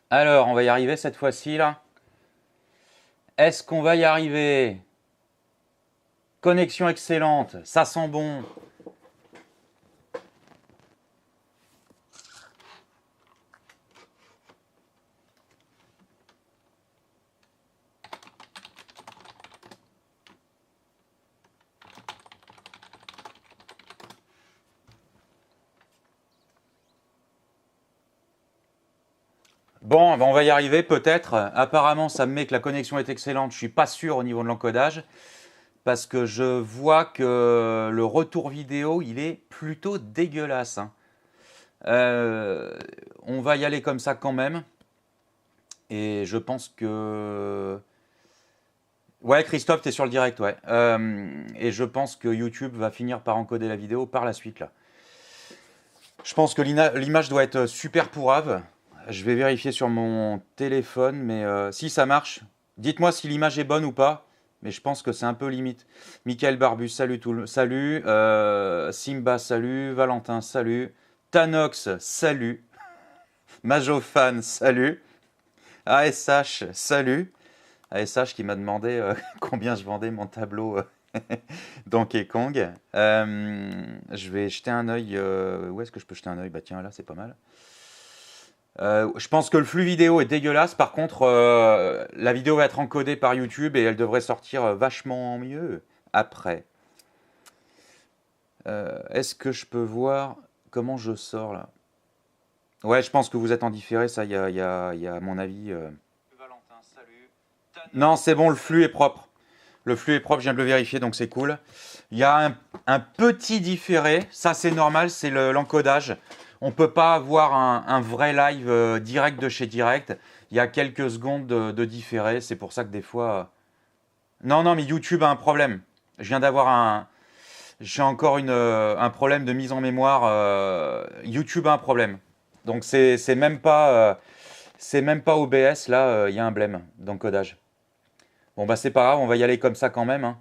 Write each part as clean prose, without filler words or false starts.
Alors, on va y arriver cette fois-ci, là. Est-ce qu'on va y arriver? Connexion excellente, ça sent bon. Bon, ben, on va y arriver peut-être. Apparemment, ça me met que la connexion est excellente. Je suis pas sûr au niveau de l'encodage parce que je vois que le retour vidéo, il est plutôt dégueulasse, hein. Euh, on va y aller comme ça quand même. Et je pense que... Ouais, Christophe, t'es sur le direct, ouais. Et je pense que YouTube va finir par encoder la vidéo par la suite, là. Je pense que l'image doit être super pourrave. Je vais vérifier sur mon téléphone, mais si ça marche, dites-moi si l'image est bonne ou pas. Mais je pense que c'est un peu limite. Michael Barbus, salut salut. Simba, salut. Valentin, salut. Tanox, salut. Majofan, salut. ASH, salut. ASH qui m'a demandé combien je vendais mon tableau Donkey Kong. Je vais jeter un œil. Où est-ce que je peux jeter un œil? Bah tiens, là, c'est pas mal. Je pense que le flux vidéo est dégueulasse. Par contre, la vidéo va être encodée par YouTube et elle devrait sortir vachement mieux après. Est-ce que je peux voir comment je sors là? Ouais, je pense que vous êtes en différé. Ça, il y a à mon avis. Valentin, salut. Non, c'est bon, le flux est propre. Le flux est propre, je viens de le vérifier, donc c'est cool. Il y a un petit différé, ça c'est normal, c'est l'encodage. On ne peut pas avoir un vrai live direct de chez direct. Il y a quelques secondes de différé, c'est pour ça que des fois... Non, non, mais YouTube a un problème. Je viens d'avoir un... J'ai encore un problème de mise en mémoire. YouTube a un problème. Donc c'est même pas OBS, là, il y a un blème d'encodage. Bon bah c'est pas grave, on va y aller comme ça quand même, hein.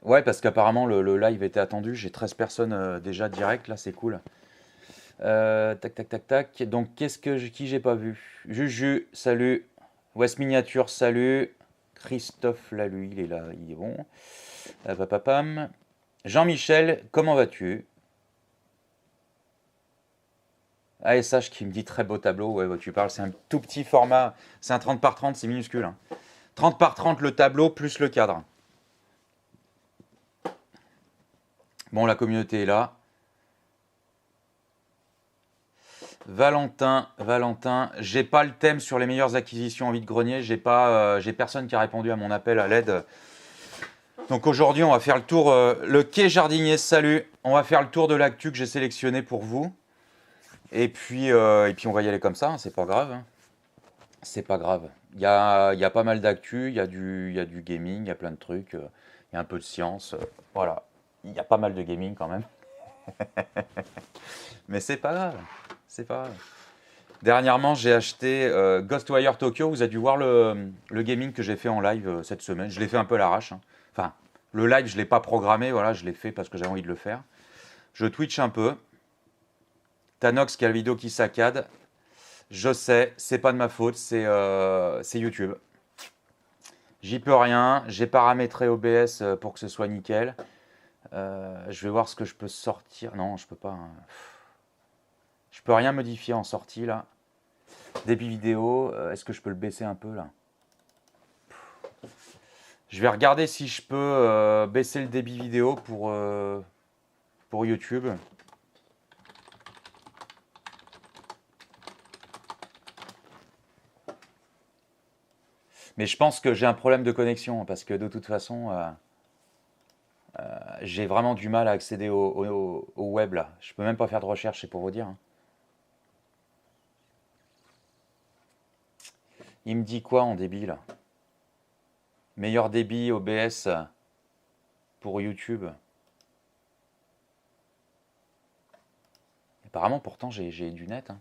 Ouais, parce qu'apparemment le live était attendu. J'ai 13 personnes déjà direct, là, c'est cool. Tac, tac, tac, tac. Donc, qui j'ai pas vu? Juju, salut. West Miniature, salut. Christophe Lalu, il est là, il est bon. Papapam. Jean-Michel, comment vas-tu? ASH qui me dit très beau tableau. Ouais, bah, tu parles, c'est un tout petit format. C'est un 30 par 30, c'est minuscule, hein. 30 par 30 le tableau plus le cadre. Bon, la communauté est là. Valentin, j'ai pas le thème sur les meilleures acquisitions en vide-grenier. J'ai personne qui a répondu à mon appel à l'aide. Donc aujourd'hui, on va faire le tour. Le quai jardinier, salut. On va faire le tour de l'actu que j'ai sélectionné pour vous. Et puis on va y aller comme ça, hein, c'est pas grave, hein. C'est pas grave. Il y a pas mal d'actu, il y a du gaming, il y a plein de trucs. Il y a un peu de science. Voilà. Il y a pas mal de gaming quand même. Mais c'est pas grave. C'est pas grave. Dernièrement, j'ai acheté Ghostwire Tokyo. Vous avez dû voir le gaming que j'ai fait en live cette semaine. Je l'ai fait un peu à l'arrache, hein. Enfin, le live, je ne l'ai pas programmé. Voilà, je l'ai fait parce que j'avais envie de le faire. Je twitch un peu. Tanox qui a la vidéo qui saccade. Je sais, c'est pas de ma faute. C'est YouTube. J'y peux rien. J'ai paramétré OBS pour que ce soit nickel. Je vais voir ce que je peux sortir. Non, je peux pas, hein. Je peux rien modifier en sortie là. Débit vidéo, est-ce que je peux le baisser un peu là? Je vais regarder si je peux baisser le débit vidéo pour YouTube. Mais je pense que j'ai un problème de connexion parce que de toute façon, j'ai vraiment du mal à accéder au web là. Je peux même pas faire de recherche, c'est pour vous dire, hein. Il me dit quoi en débit là? Meilleur débit OBS pour YouTube. Apparemment, pourtant, j'ai du net, hein.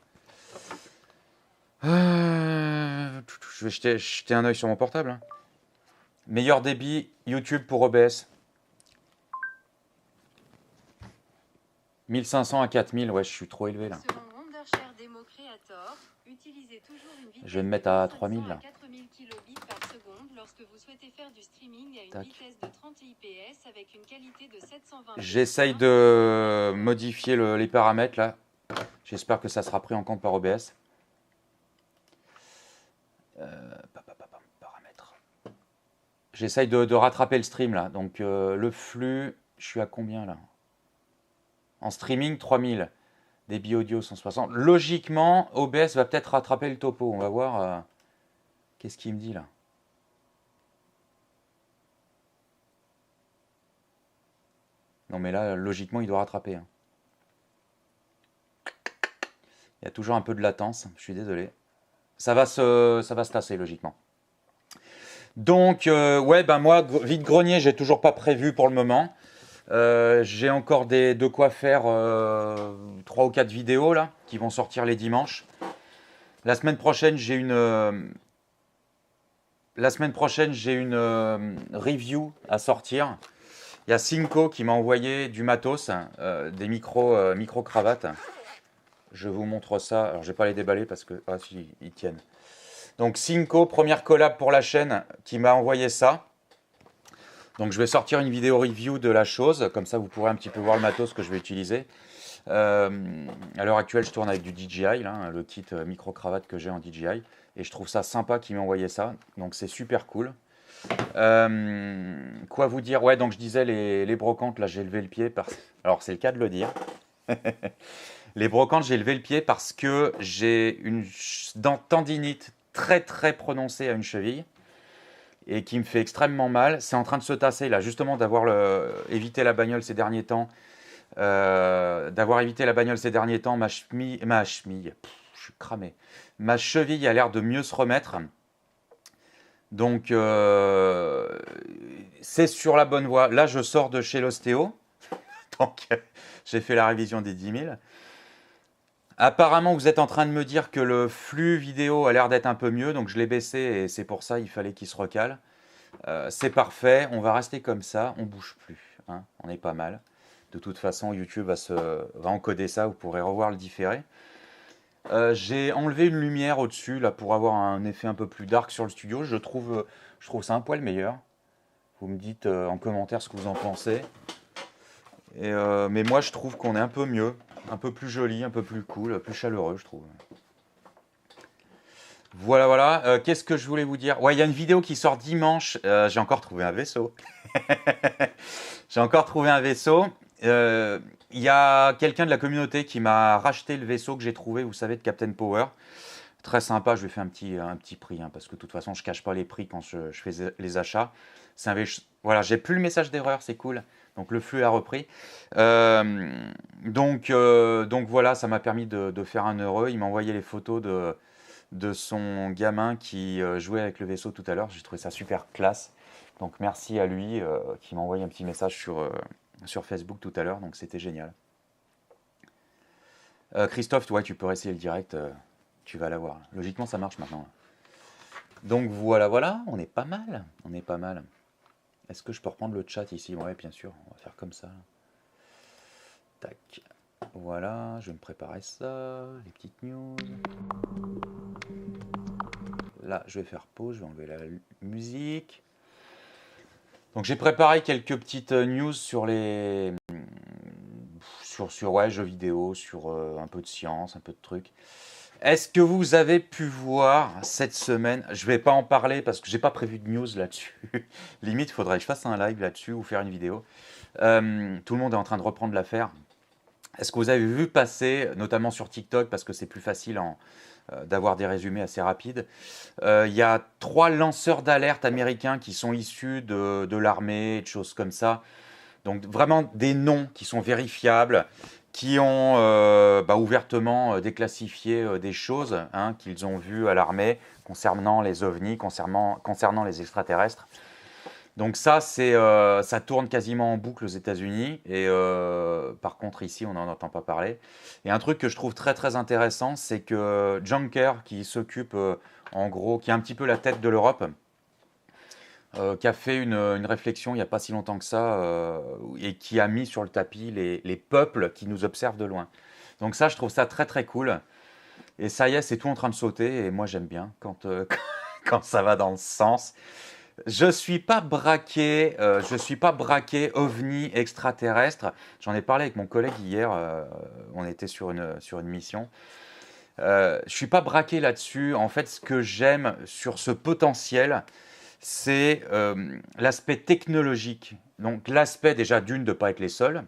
Je vais jeter un œil sur mon portable, hein. Meilleur débit YouTube pour OBS. 1500 à 4000, ouais, je suis trop élevé là. Je vais me mettre à 3000 là. 4000 kilobits par seconde lorsque vous souhaitez faire du streaming à une Tac. vitesse de 30 IPS avec une qualité de 720p. J'essaye de modifier les paramètres là. J'espère que ça sera pris en compte par OBS. Paramètres. J'essaye de rattraper le stream là. Donc le flux, je suis à combien là? En streaming, 3000. Débit audio, 160. Logiquement, OBS va peut-être rattraper le topo. On va voir. Qu'est-ce qu'il me dit là? Non mais là, logiquement, il doit rattraper. Hein. Il y a toujours un peu de latence. Je suis désolé. Ça va se tasser logiquement. Donc, ouais, ben moi, vide-grenier, j'ai toujours pas prévu pour le moment. J'ai encore de quoi faire 3 ou 4 vidéos là, qui vont sortir les dimanches. La semaine prochaine, j'ai une review à sortir. Il y a Cinco qui m'a envoyé du matos, des micro-cravates. Je vous montre ça. Alors, je vais pas les déballer parce que si, ils tiennent. Donc Cinco, première collab pour la chaîne, qui m'a envoyé ça. Donc je vais sortir une vidéo review de la chose, comme ça vous pourrez un petit peu voir le matos que je vais utiliser. À l'heure actuelle, je tourne avec du DJI, là, le kit micro-cravate que j'ai en DJI. Et je trouve ça sympa qu'il m'ait envoyé ça, donc c'est super cool. Quoi vous dire? Ouais, donc je disais les brocantes, là j'ai levé le pied. Alors c'est le cas de le dire. Les brocantes, j'ai levé le pied parce que j'ai une tendinite très très prononcée à une cheville et qui me fait extrêmement mal. C'est en train de se tasser là, justement d'avoir évité la bagnole ces derniers temps. Ma cheville, je suis cramé. Ma cheville a l'air de mieux se remettre. Donc c'est sur la bonne voie. Là, je sors de chez l'ostéo. Donc j'ai fait la révision des 10 000. Apparemment, vous êtes en train de me dire que le flux vidéo a l'air d'être un peu mieux, donc je l'ai baissé et c'est pour ça il fallait qu'il se recale. C'est parfait, on va rester comme ça, on bouge plus, hein, on est pas mal. De toute façon, YouTube va encoder ça, vous pourrez revoir le différé. J'ai enlevé une lumière au-dessus là pour avoir un effet un peu plus dark sur le studio. Je trouve ça un poil meilleur. Vous me dites en commentaire ce que vous en pensez. Mais moi, je trouve qu'on est un peu mieux, un peu plus joli, un peu plus cool, plus chaleureux, je trouve. Voilà, voilà. Qu'est-ce que je voulais vous dire? Ouais, il y a une vidéo qui sort dimanche. J'ai encore trouvé un vaisseau. J'ai encore trouvé un vaisseau. Il y a quelqu'un de la communauté qui m'a racheté le vaisseau que j'ai trouvé, vous savez, de Captain Power. Très sympa, je lui ai fait un petit prix, hein, parce que de toute façon, je cache pas les prix quand je fais les achats. Voilà, j'ai plus le message d'erreur, c'est cool. Donc le flux a repris. Donc voilà, ça m'a permis de faire un heureux. Il m'a envoyé les photos de son gamin qui jouait avec le vaisseau tout à l'heure. J'ai trouvé ça super classe. Donc merci à lui qui m'a envoyé un petit message sur Facebook tout à l'heure. Donc c'était génial. Christophe, ouais, tu peux essayer le direct. Tu vas l'avoir. Logiquement, ça marche maintenant. Donc voilà, voilà, on est pas mal. On est pas mal. Est-ce que je peux reprendre le chat ici? Ouais, bien sûr, on va faire comme ça. Tac. Voilà, je vais me préparer ça, les petites news. Là, je vais faire pause, je vais enlever la musique. Donc j'ai préparé quelques petites news sur les ouais, jeux vidéo, sur un peu de science, un peu de trucs. Est-ce que vous avez pu voir cette semaine? Je vais pas en parler parce que j'ai pas prévu de news là-dessus. Limite, il faudrait que je fasse un live là-dessus ou faire une vidéo. Tout le monde est en train de reprendre l'affaire. Est-ce que vous avez vu passer, notamment sur TikTok, parce que c'est plus facile d'avoir des résumés assez rapides, il y a 3 lanceurs d'alerte américains qui sont issus de l'armée, de choses comme ça. Donc vraiment des noms qui sont vérifiables, qui ont ouvertement déclassifié des choses hein, qu'ils ont vues à l'armée concernant les ovnis, concernant les extraterrestres. Donc ça, ça tourne quasiment en boucle aux États-Unis et par contre ici, on n'en entend pas parler. Et un truc que je trouve très très intéressant, c'est que Juncker, qui s'occupe en gros, qui est un petit peu la tête de l'Europe, qui a fait une réflexion il n'y a pas si longtemps que ça et qui a mis sur le tapis les peuples qui nous observent de loin. Donc ça, je trouve ça très très cool. Et ça y est, c'est tout en train de sauter. Et moi, j'aime bien quand, quand ça va dans le sens. Je suis pas braqué ovni extraterrestre. J'en ai parlé avec mon collègue hier. On était sur une mission. Je suis pas braqué là-dessus. En fait, ce que j'aime sur ce potentiel, c'est l'aspect technologique. Donc l'aspect déjà d'une de ne pas être les seuls.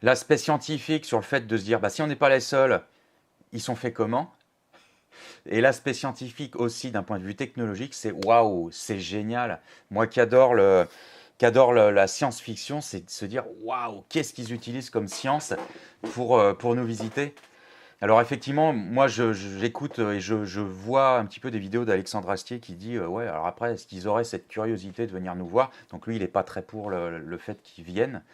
L'aspect scientifique sur le fait de se dire, bah, si on n'est pas les seuls, ils sont faits comment? Et l'aspect scientifique aussi d'un point de vue technologique, c'est waouh, c'est génial. Moi la science-fiction, c'est de se dire waouh, qu'est-ce qu'ils utilisent comme science pour nous visiter. Alors effectivement, moi j'écoute et je vois un petit peu des vidéos d'Alexandre Astier qui dit ouais, alors après, est-ce qu'ils auraient cette curiosité de venir nous voir? Donc lui, il n'est pas très pour le fait qu'ils viennent,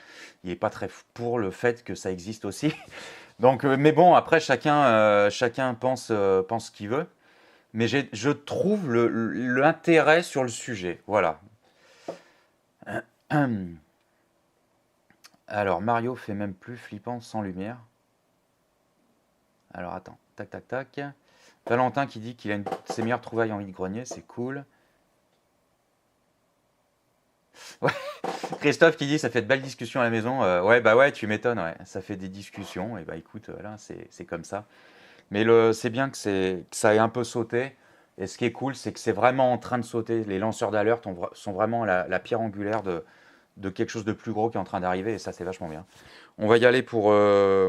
il n'est pas très pour le fait que ça existe aussi. Donc, mais bon, après, chacun pense ce qu'il veut. Mais je trouve l'intérêt sur le sujet. Voilà. Alors, Mario fait même plus flippant sans lumière. Alors, attends. Tac, tac, tac. Valentin qui dit qu'il a ses meilleures trouvailles en vide-grenier. C'est cool. Ouais. Christophe qui dit ça fait de belles discussions à la maison. Ouais, bah ouais, tu m'étonnes. Ouais. Ça fait des discussions. Et bah écoute, voilà, c'est comme ça. Mais c'est bien que ça ait un peu sauté. Et ce qui est cool, c'est que c'est vraiment en train de sauter. Les lanceurs d'alerte sont vraiment la pierre angulaire de quelque chose de plus gros qui est en train d'arriver. Et ça, c'est vachement bien. On va y aller pour les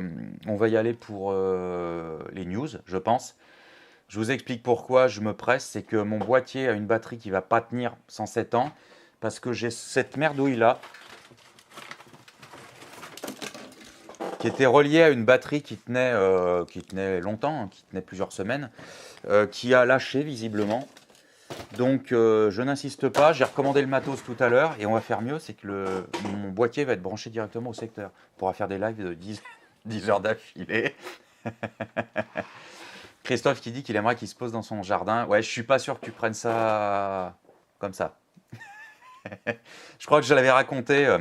news, je pense. Je vous explique pourquoi je me presse. C'est que mon boîtier a une batterie qui ne va pas tenir 107 ans. Parce que j'ai cette merdouille-là qui était reliée à une batterie qui tenait longtemps, hein, qui tenait plusieurs semaines, qui a lâché visiblement. Donc je n'insiste pas, j'ai recommandé le matos tout à l'heure et on va faire mieux, c'est que mon boîtier va être branché directement au secteur. On pourra faire des lives de 10 heures d'affilée. Christophe qui dit qu'il aimerait qu'il se pose dans son jardin. Ouais, je suis pas sûr que tu prennes ça comme ça. Je crois que je l'avais raconté.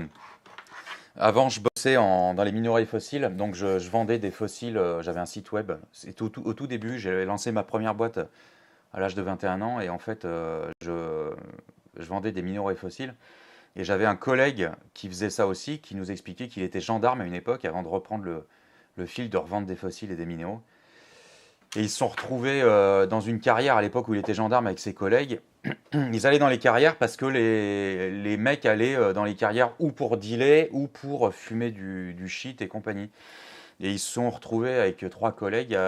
Avant, je bossais dans les minerais fossiles, donc je vendais des fossiles. J'avais un site web. C'était au tout début, j'ai lancé ma première boîte à l'âge de 21 ans et en fait, je vendais des minerais fossiles. Et j'avais un collègue qui faisait ça aussi, qui nous expliquait qu'il était gendarme à une époque avant de reprendre le fil de revendre des fossiles et des minéraux. Et ils se sont retrouvés dans une carrière à l'époque où il était gendarme avec ses collègues. Ils allaient dans les carrières parce que les mecs allaient dans les carrières ou pour dealer ou pour fumer du shit et compagnie. Et ils se sont retrouvés avec 3 collègues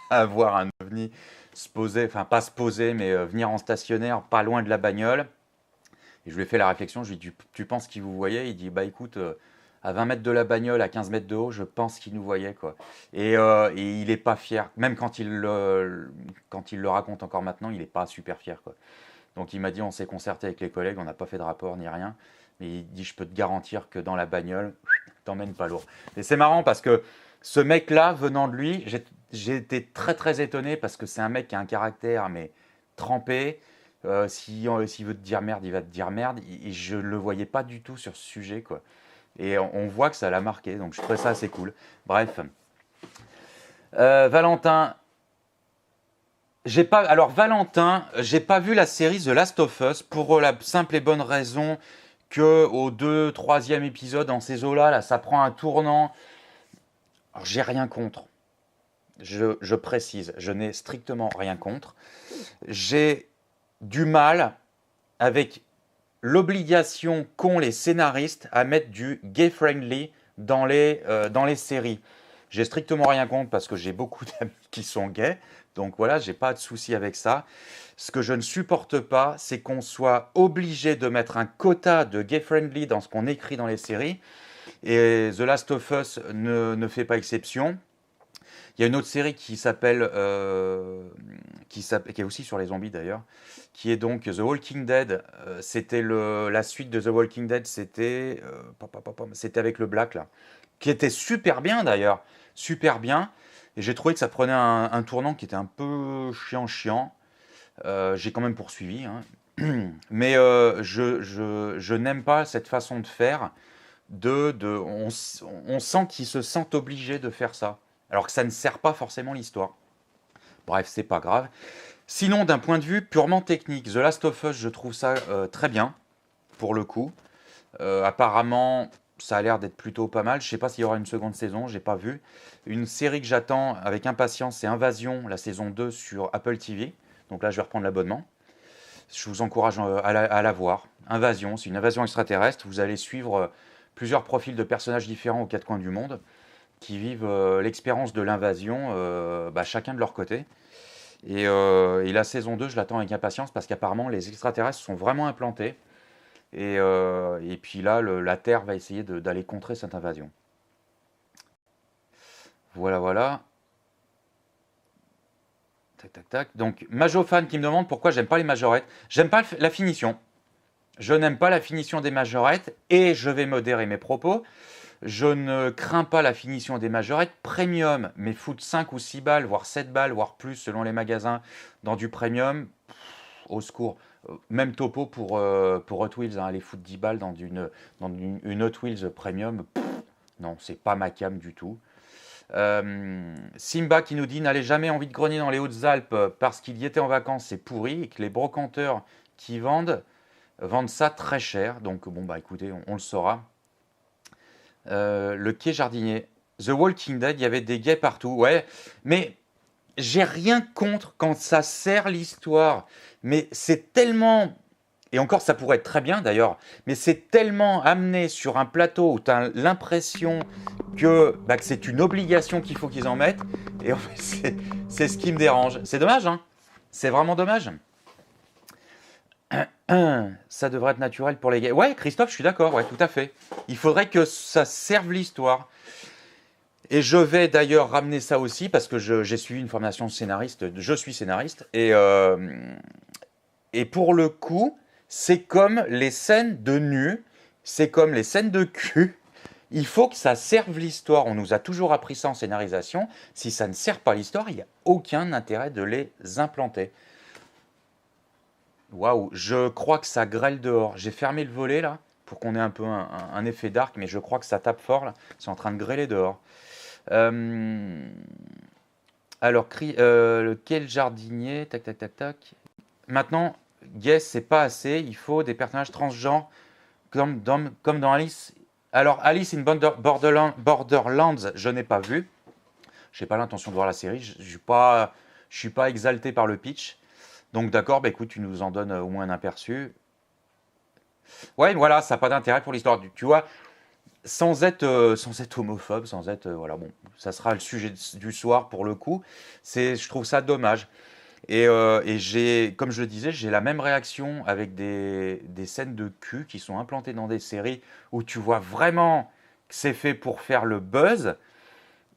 à voir un ovni se poser, enfin pas se poser, mais venir en stationnaire pas loin de la bagnole. Et je lui ai fait la réflexion, je lui ai dit, tu penses qu'il vous voyait? Il dit, bah écoute, à 20 mètres de la bagnole, à 15 mètres de haut, je pense qu'il nous voyait, quoi. Et il n'est pas fier. Même quand il le raconte encore maintenant, il n'est pas super fier, quoi. Donc il m'a dit, on s'est concerté avec les collègues, on n'a pas fait de rapport ni rien. Mais il dit, je peux te garantir que dans la bagnole, t'emmènes pas lourd. Et c'est marrant parce que ce mec-là, venant de lui, j'ai été très très étonné parce que c'est un mec qui a un caractère, mais trempé. S'il veut te dire merde, il va te dire merde. Et je ne le voyais pas du tout sur ce sujet, quoi. Et on voit que ça l'a marqué, donc je trouvais ça assez cool. Bref. Valentin. Valentin, j'ai pas vu la série The Last of Us pour la simple et bonne raison que au 2, 3e épisode en ces eaux-là, là, ça prend un tournant. Alors, j'ai rien contre. Je précise, je n'ai strictement rien contre. J'ai du mal avec l'obligation qu'ont les scénaristes à mettre du gay-friendly dans les séries. J'ai strictement rien contre parce que j'ai beaucoup d'amis qui sont gays. Donc voilà, j'ai pas de souci avec ça. Ce que je ne supporte pas, c'est qu'on soit obligé de mettre un quota de gay-friendly dans ce qu'on écrit dans les séries. Et The Last of Us ne fait pas exception. Il y a une autre série qui est aussi sur les zombies d'ailleurs, qui est donc The Walking Dead. C'était la suite de The Walking Dead, c'était avec le Black là, qui était super bien d'ailleurs, super bien. Et j'ai trouvé que ça prenait un tournant qui était un peu chiant. J'ai quand même poursuivi, hein. Mais je n'aime pas cette façon de faire. On sent qu'ils se sentent obligés de faire ça. alors que ça ne sert pas forcément l'histoire. Bref, c'est pas grave. Sinon, d'un point de vue purement technique, The Last of Us, je trouve ça très bien, pour le coup. Apparemment, ça a l'air d'être plutôt pas mal. Je sais pas s'il y aura une seconde saison, j'ai pas vu. Une série que j'attends avec impatience, c'est Invasion, la saison 2 sur Apple TV. Donc là, je vais reprendre l'abonnement. Je vous encourage à la voir. Invasion, c'est une invasion extraterrestre. Vous allez suivre plusieurs profils de personnages différents aux quatre coins du monde qui vivent l'expérience de l'invasion, chacun de leur côté. Et la saison 2, je l'attends avec impatience parce qu'apparemment, les extraterrestres sont vraiment implantés. Et puis là, la Terre va essayer d'aller contrer cette invasion. Voilà, voilà. Tac, tac, tac. Donc, Majofan qui me demande pourquoi j'aime pas les majorettes. J'aime pas la finition. Je n'aime pas la finition des majorettes et je vais modérer mes propos. Je ne crains pas la finition des majorettes premium, mais foutre 5 ou 6 balles, voire 7 balles, voire plus selon les magasins dans du premium, au secours. Même topo pour Hot Wheels, hein, les foutre 10 balles dans une Hot Wheels premium, non, c'est pas ma cam du tout. Simba qui nous dit n'allez jamais envie de grogner dans les Hautes-Alpes parce qu'il y était en vacances, c'est pourri et que les brocanteurs qui vendent ça très cher. Donc bon bah écoutez, on le saura. Le quai jardinier, The Walking Dead, il y avait des gays partout, ouais, mais j'ai rien contre quand ça sert l'histoire, mais c'est tellement, et encore ça pourrait être très bien d'ailleurs, mais c'est tellement amené sur un plateau où tu as l'impression que c'est une obligation qu'il faut qu'ils en mettent, et en fait c'est ce qui me dérange. C'est dommage, hein, c'est vraiment dommage. Ça devrait être naturel pour les gays. Ouais, Christophe, je suis d'accord, ouais, tout à fait. Il faudrait que ça serve l'histoire. Et je vais d'ailleurs ramener ça aussi parce que j'ai suivi une formation de scénariste, je suis scénariste, et pour le coup, c'est comme les scènes de nu, c'est comme les scènes de cul. Il faut que ça serve l'histoire. On nous a toujours appris ça en scénarisation. Si ça ne sert pas l'histoire, il n'y a aucun intérêt de les implanter. Waouh, je crois que ça grêle dehors. J'ai fermé le volet là pour qu'on ait un peu un effet dark, mais je crois que ça tape fort là. C'est en train de grêler dehors. Alors, quel jardinier? Tac, tac, tac, tac. Maintenant, Guess, c'est pas assez. Il faut des personnages transgenres comme dans Alice. Alors, Alice in Borderlands, je n'ai pas vu. Je n'ai pas l'intention de voir la série. Je ne suis pas exalté par le pitch. Donc d'accord, écoute, tu nous en donnes au moins un aperçu. Ouais, voilà, ça n'a pas d'intérêt pour l'histoire. Tu vois, sans être homophobe, sans être... voilà, bon, ça sera le sujet du soir pour le coup. Je trouve ça dommage. Et comme je le disais, j'ai la même réaction avec des scènes de cul qui sont implantées dans des séries où tu vois vraiment que c'est fait pour faire le buzz.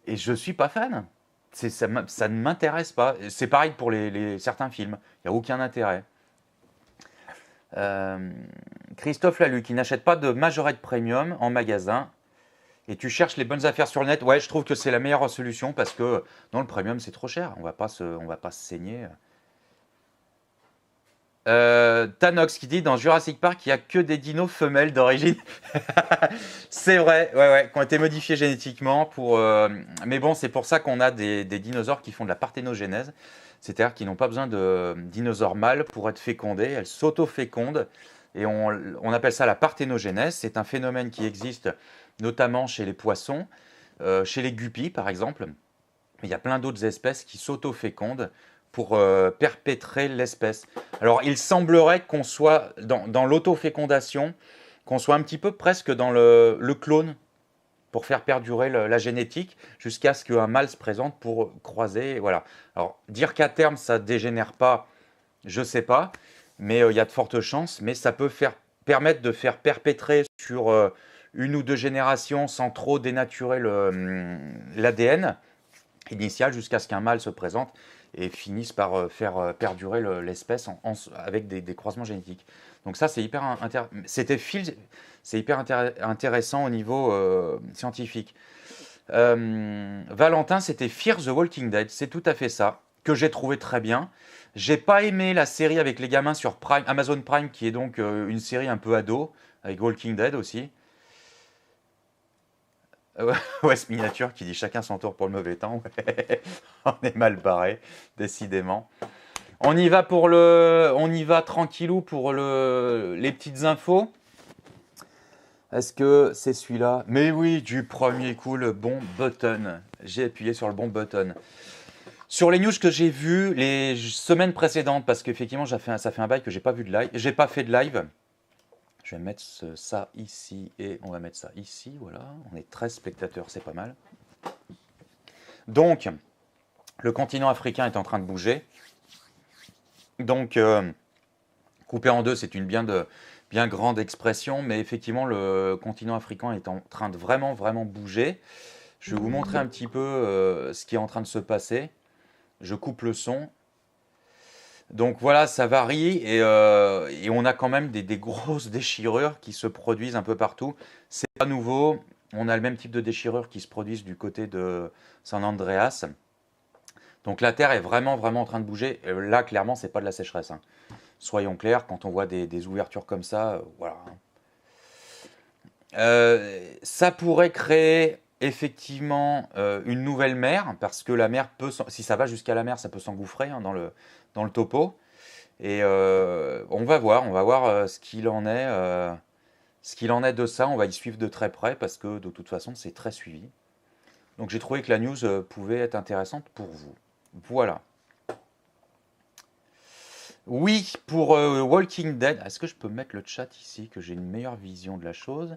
Et je ne suis pas fan. Ça ne m'intéresse pas. C'est pareil pour certains films. Il n'y a aucun intérêt. Christophe Lalu qui n'achète pas de majorette premium en magasin et tu cherches les bonnes affaires sur le net. Ouais, je trouve que c'est la meilleure solution parce que non, le premium c'est trop cher. On va pas se saigner. Tanox qui dit dans Jurassic Park il n'y a que des dinos femelles d'origine. C'est vrai, ouais, qui ont été modifiés génétiquement mais bon, c'est pour ça qu'on a des dinosaures qui font de la parthénogénèse, c'est-à-dire qu'ils n'ont pas besoin de dinosaures mâles pour être fécondés, elles s'auto-fécondent et on appelle ça la parthénogénèse. C'est un phénomène qui existe notamment chez les poissons, chez les guppies par exemple. Il y a plein d'autres espèces qui s'auto-fécondent pour perpétrer l'espèce. Alors, il semblerait qu'on soit dans l'autofécondation, qu'on soit un petit peu presque dans le clone, pour faire perdurer la génétique, jusqu'à ce qu'un mâle se présente pour croiser. Voilà. Alors, dire qu'à terme, ça ne dégénère pas, je ne sais pas, mais il y a de fortes chances, mais ça peut permettre de faire perpétrer sur une ou deux générations sans trop dénaturer l'ADN initial jusqu'à ce qu'un mâle se présente et finisse par faire perdurer l'espèce avec des croisements génétiques. Donc ça, c'est hyper, intéressant au niveau scientifique. Valentin, c'était Fear the Walking Dead, c'est tout à fait ça, que j'ai trouvé très bien. J'ai pas aimé la série avec les gamins sur Amazon Prime, qui est donc une série un peu ado, avec Walking Dead aussi. West Miniature qui dit chacun son tour pour le mauvais temps. Ouais. On est mal barré, décidément. On y va tranquillou pour les petites infos. Est-ce que c'est celui-là? Mais oui, du premier coup, le bon button. J'ai appuyé sur le bon button. Sur les news que j'ai vues les semaines précédentes, parce qu'effectivement, ça fait un bail que j'ai pas vu de live. J'ai pas fait de live. Je vais mettre ça ici et on va mettre ça ici. Voilà, on est 13 spectateurs, c'est pas mal. Donc, le continent africain est en train de bouger. Donc, coupé en deux, c'est une bien grande expression, mais effectivement, le continent africain est en train de vraiment bouger. Je vais vous montrer un petit peu ce qui est en train de se passer. Je coupe le son. Donc voilà, ça varie et on a quand même des grosses déchirures qui se produisent un peu partout. C'est pas nouveau. On a le même type de déchirures qui se produisent du côté de San Andreas. Donc la Terre est vraiment en train de bouger. Là, clairement, c'est pas de la sécheresse, hein. Soyons clairs, quand on voit des ouvertures comme ça, voilà. Ça pourrait créer effectivement une nouvelle mer, parce que la mer peut, si ça va jusqu'à la mer, ça peut s'engouffrer, hein, dans le topo. Et on va voir ce qu'il en est de ça. On va y suivre de très près, parce que de toute façon, c'est très suivi. Donc j'ai trouvé que la news pouvait être intéressante pour vous. Voilà. Oui, pour Walking Dead, est-ce que je peux mettre le chat ici, que j'ai une meilleure vision de la chose?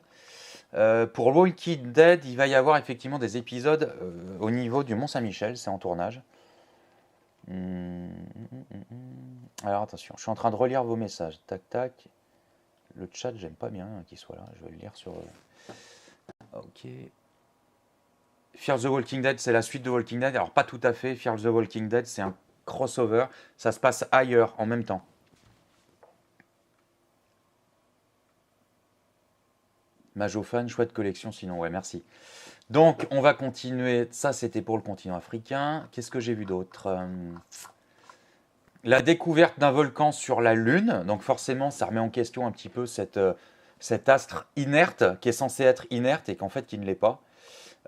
Pour Walking Dead, il va y avoir effectivement des épisodes au niveau du Mont-Saint-Michel, c'est en tournage. Alors attention, je suis en train de relire vos messages. Tac, tac. Le chat, j'aime pas bien qu'il soit là. Je vais le lire sur... Ok. Fear the Walking Dead, c'est la suite de Walking Dead. Alors pas tout à fait. Fear the Walking Dead, c'est un crossover. Ça se passe ailleurs en même temps. Majofan, chouette collection sinon. Ouais, merci. Donc, on va continuer. Ça, c'était pour le continent africain. Qu'est-ce que j'ai vu d'autre? La découverte d'un volcan sur la Lune. Donc, forcément, ça remet en question un petit peu cet astre inerte, qui est censé être inerte et qu'en fait, qui ne l'est pas.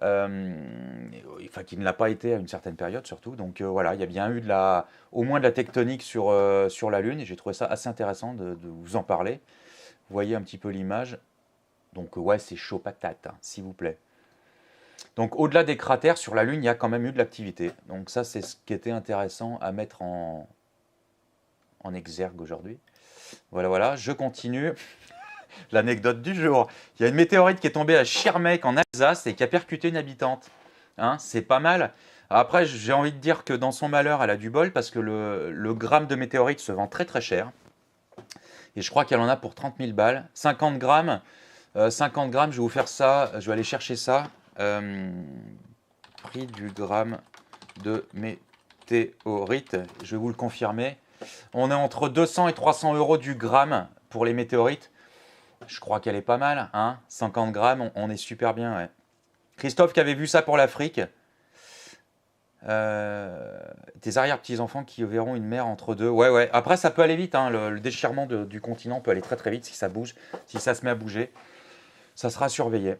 Enfin, qui ne l'a pas été à une certaine période, surtout. Donc, voilà, il y a bien eu au moins de la tectonique sur la Lune. Et j'ai trouvé ça assez intéressant de vous en parler. Vous voyez un petit peu l'image. Donc, ouais, c'est chaud patate, hein, s'il vous plaît. Donc, au-delà des cratères, sur la Lune, il y a quand même eu de l'activité. Donc, ça, c'est ce qui était intéressant à mettre en exergue aujourd'hui. Voilà, je continue. L'anecdote du jour. Il y a une météorite qui est tombée à Schirmeck, en Alsace, et qui a percuté une habitante. Hein, c'est pas mal. Après, j'ai envie de dire que dans son malheur, elle a du bol, parce que le gramme de météorite se vend très cher. Et je crois qu'elle en a pour 30 000 balles. 50 grammes, je vais vous faire ça, je vais aller chercher ça. Prix du gramme de météorite, je vais vous le confirmer. On est entre 200 et 300 euros du gramme pour les météorites. Je crois qu'elle est pas mal, hein. 50 grammes, on est super bien, ouais. Christophe qui avait vu ça pour l'Afrique. Tes arrière-petits-enfants qui verront une mer entre deux. Ouais. Après, ça peut aller vite, hein. Le déchirement du continent peut aller très vite si ça bouge, si ça se met à bouger. Ça sera surveillé.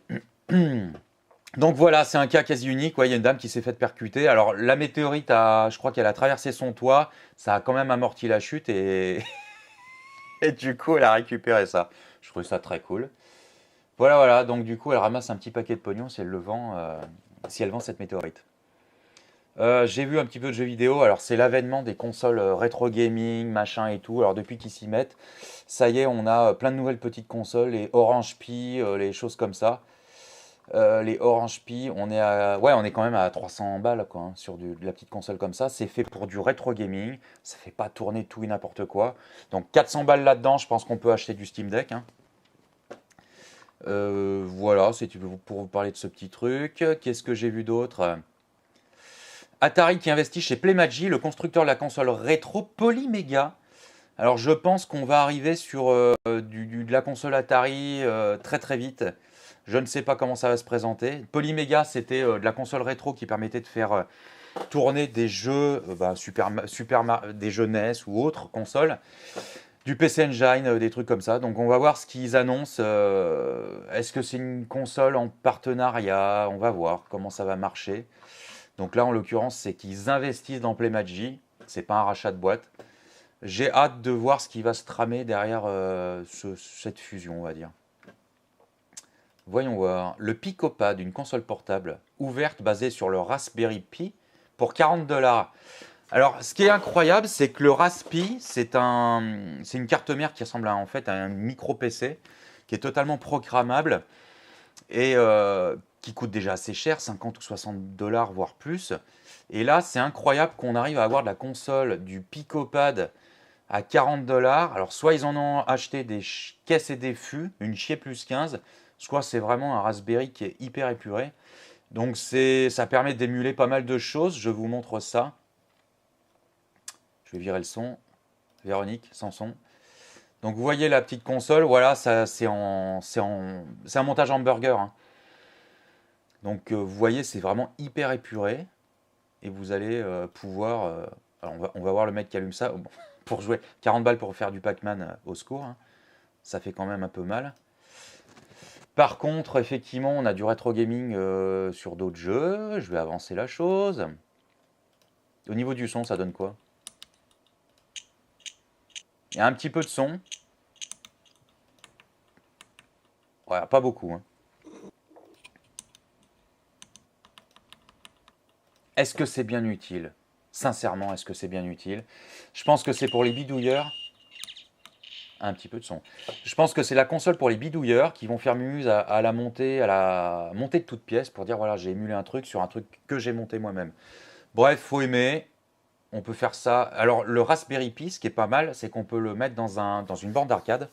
Donc voilà, c'est un cas quasi unique. Ouais, il y a une dame qui s'est faite percuter. Alors la météorite, je crois qu'elle a traversé son toit. Ça a quand même amorti la chute et, et du coup, elle a récupéré ça. Je trouve ça très cool. Voilà. Donc du coup, elle ramasse un petit paquet de pognon si elle vend cette météorite. J'ai vu un petit peu de jeux vidéo. Alors c'est l'avènement des consoles rétro gaming, machin et tout. Alors depuis qu'ils s'y mettent, ça y est, on a plein de nouvelles petites consoles, les Orange Pi, les choses comme ça. Les Orange Pi, on est quand même à 300 balles, quoi, hein, sur de la petite console comme ça. C'est fait pour du rétro gaming. Ça fait pas tourner tout et n'importe quoi. Donc 400 balles là-dedans, je pense qu'on peut acheter du Steam Deck, hein. Voilà, c'est pour vous parler de ce petit truc. Qu'est-ce que j'ai vu d'autre? Atari qui investit chez Playmagy, le constructeur de la console rétro Polymega. Alors je pense qu'on va arriver sur de la console Atari très vite. Je ne sais pas comment ça va se présenter. Polymega, c'était de la console rétro qui permettait de faire tourner des jeux, des jeux NES ou autres consoles. du PC Engine, des trucs comme ça. Donc on va voir ce qu'ils annoncent. Est-ce que c'est une console en partenariat? On va voir comment ça va marcher. Donc là, en l'occurrence, c'est qu'ils investissent dans PlayMagic. C'est pas un rachat de boîte. J'ai hâte de voir ce qui va se tramer derrière cette fusion, on va dire. Voyons voir. Le PicoPad, une console portable ouverte basée sur le Raspberry Pi pour 40 $. Alors, ce qui est incroyable, c'est que le Raspi, c'est une carte mère qui ressemble en fait à un micro PC qui est totalement programmable et qui coûte déjà assez cher, 50 ou 60 $, voire plus. Et là, c'est incroyable qu'on arrive à avoir de la console du PicoPad à 40 $. Alors, soit ils en ont acheté des caisses et des fûts, une chier plus 15, soit c'est vraiment un Raspberry qui est hyper épuré. Donc, ça permet d'émuler pas mal de choses. Je vous montre ça. Je vais virer le son. Véronique, sans son. Donc, vous voyez la petite console. Voilà, c'est un montage hamburger, hein. Donc, vous voyez, c'est vraiment hyper épuré. Et vous allez pouvoir... alors, on va voir le mec qui allume ça. Bon, pour jouer 40 balles pour faire du Pac-Man, au secours, hein. Ça fait quand même un peu mal. Par contre, effectivement, on a du rétro gaming sur d'autres jeux. Je vais avancer la chose. Au niveau du son, ça donne quoi? Il y a un petit peu de son. Ouais, pas beaucoup, hein. Est-ce que c'est bien utile? Sincèrement, est-ce que c'est bien utile? Je pense que c'est pour les bidouilleurs. Un petit peu de son. Je pense que c'est la console pour les bidouilleurs qui vont faire mumuse à la montée, de toutes pièces pour dire voilà, j'ai émulé un truc sur un truc que j'ai monté moi-même. Bref, faut aimer. On peut faire ça. Alors, le Raspberry Pi, ce qui est pas mal, c'est qu'on peut le mettre dans une borne d'arcade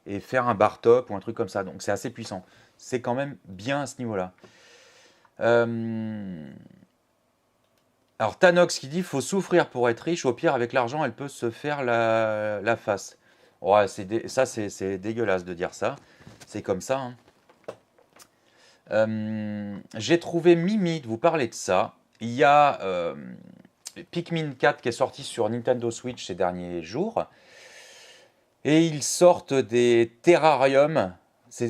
et faire un bar top ou un truc comme ça. Donc, c'est assez puissant. C'est quand même bien à ce niveau-là. Alors, Tanox qui dit faut souffrir pour être riche. Au pire, avec l'argent, elle peut se faire la face. Ouais, c'est dégueulasse de dire ça. C'est comme ça, hein. J'ai trouvé Mimi de vous parler de ça. Il y a Pikmin 4 qui est sorti sur Nintendo Switch ces derniers jours. Et ils sortent des terrariums.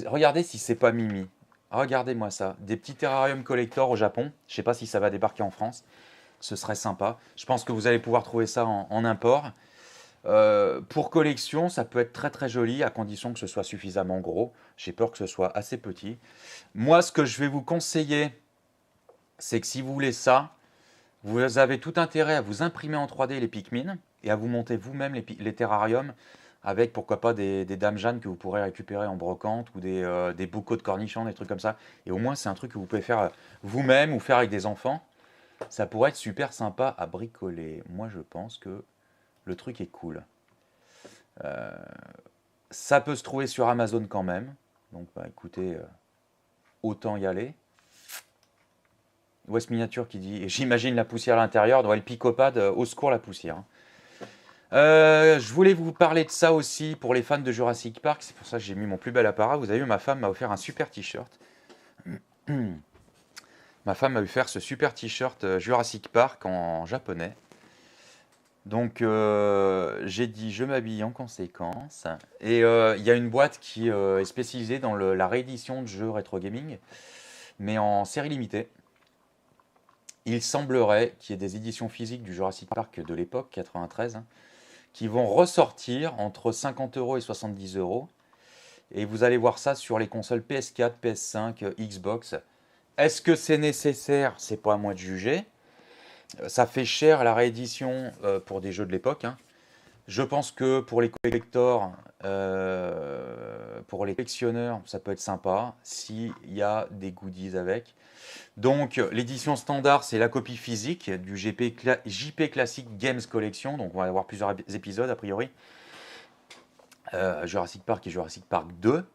Regardez si c'est pas Mimi. Regardez-moi ça. Des petits terrariums collector au Japon. Je sais pas si ça va débarquer en France. Ce serait sympa. Je pense que vous allez pouvoir trouver ça en import. Pour collection, ça peut être très très joli à condition que ce soit suffisamment gros. J'ai peur que ce soit assez petit. Moi, ce que je vais vous conseiller, c'est que si vous voulez ça, vous avez tout intérêt à vous imprimer en 3D les Pikmin et à vous monter vous-même les terrariums avec pourquoi pas des dames Jeanne que vous pourrez récupérer en brocante ou des bocaux de cornichons, des trucs comme ça. Et au moins, c'est un truc que vous pouvez faire vous-même ou faire avec des enfants. Ça pourrait être super sympa à bricoler. Moi, je pense que le truc est cool. Ça peut se trouver sur Amazon quand même. Donc, bah, écoutez, autant y aller. West Miniature qui dit j'imagine la poussière à l'intérieur. Ouais, le Picopad, au secours la poussière, hein. Je voulais vous parler de ça aussi pour les fans de Jurassic Park. C'est pour ça que j'ai mis mon plus bel apparat. Vous avez vu, ma femme m'a offert un super t-shirt. Ma femme m'a offert ce super t-shirt Jurassic Park en japonais. Donc j'ai dit je m'habille en conséquence. Et il y a une boîte qui est spécialisée dans la réédition de jeux rétro gaming, mais en série limitée. Il semblerait qu'il y ait des éditions physiques du Jurassic Park de l'époque, 93, hein, qui vont ressortir entre 50 € et 70 €. Et vous allez voir ça sur les consoles PS4, PS5, Xbox. Est-ce que c'est nécessaire? C'est pas à moi de juger. Ça fait cher la réédition pour des jeux de l'époque, hein. Je pense que pour les collectors, pour les collectionneurs, ça peut être sympa s'il y a des goodies avec. Donc l'édition standard, c'est la copie physique du JP Classic Games Collection. Donc on va avoir plusieurs épisodes a priori. Jurassic Park et Jurassic Park 2.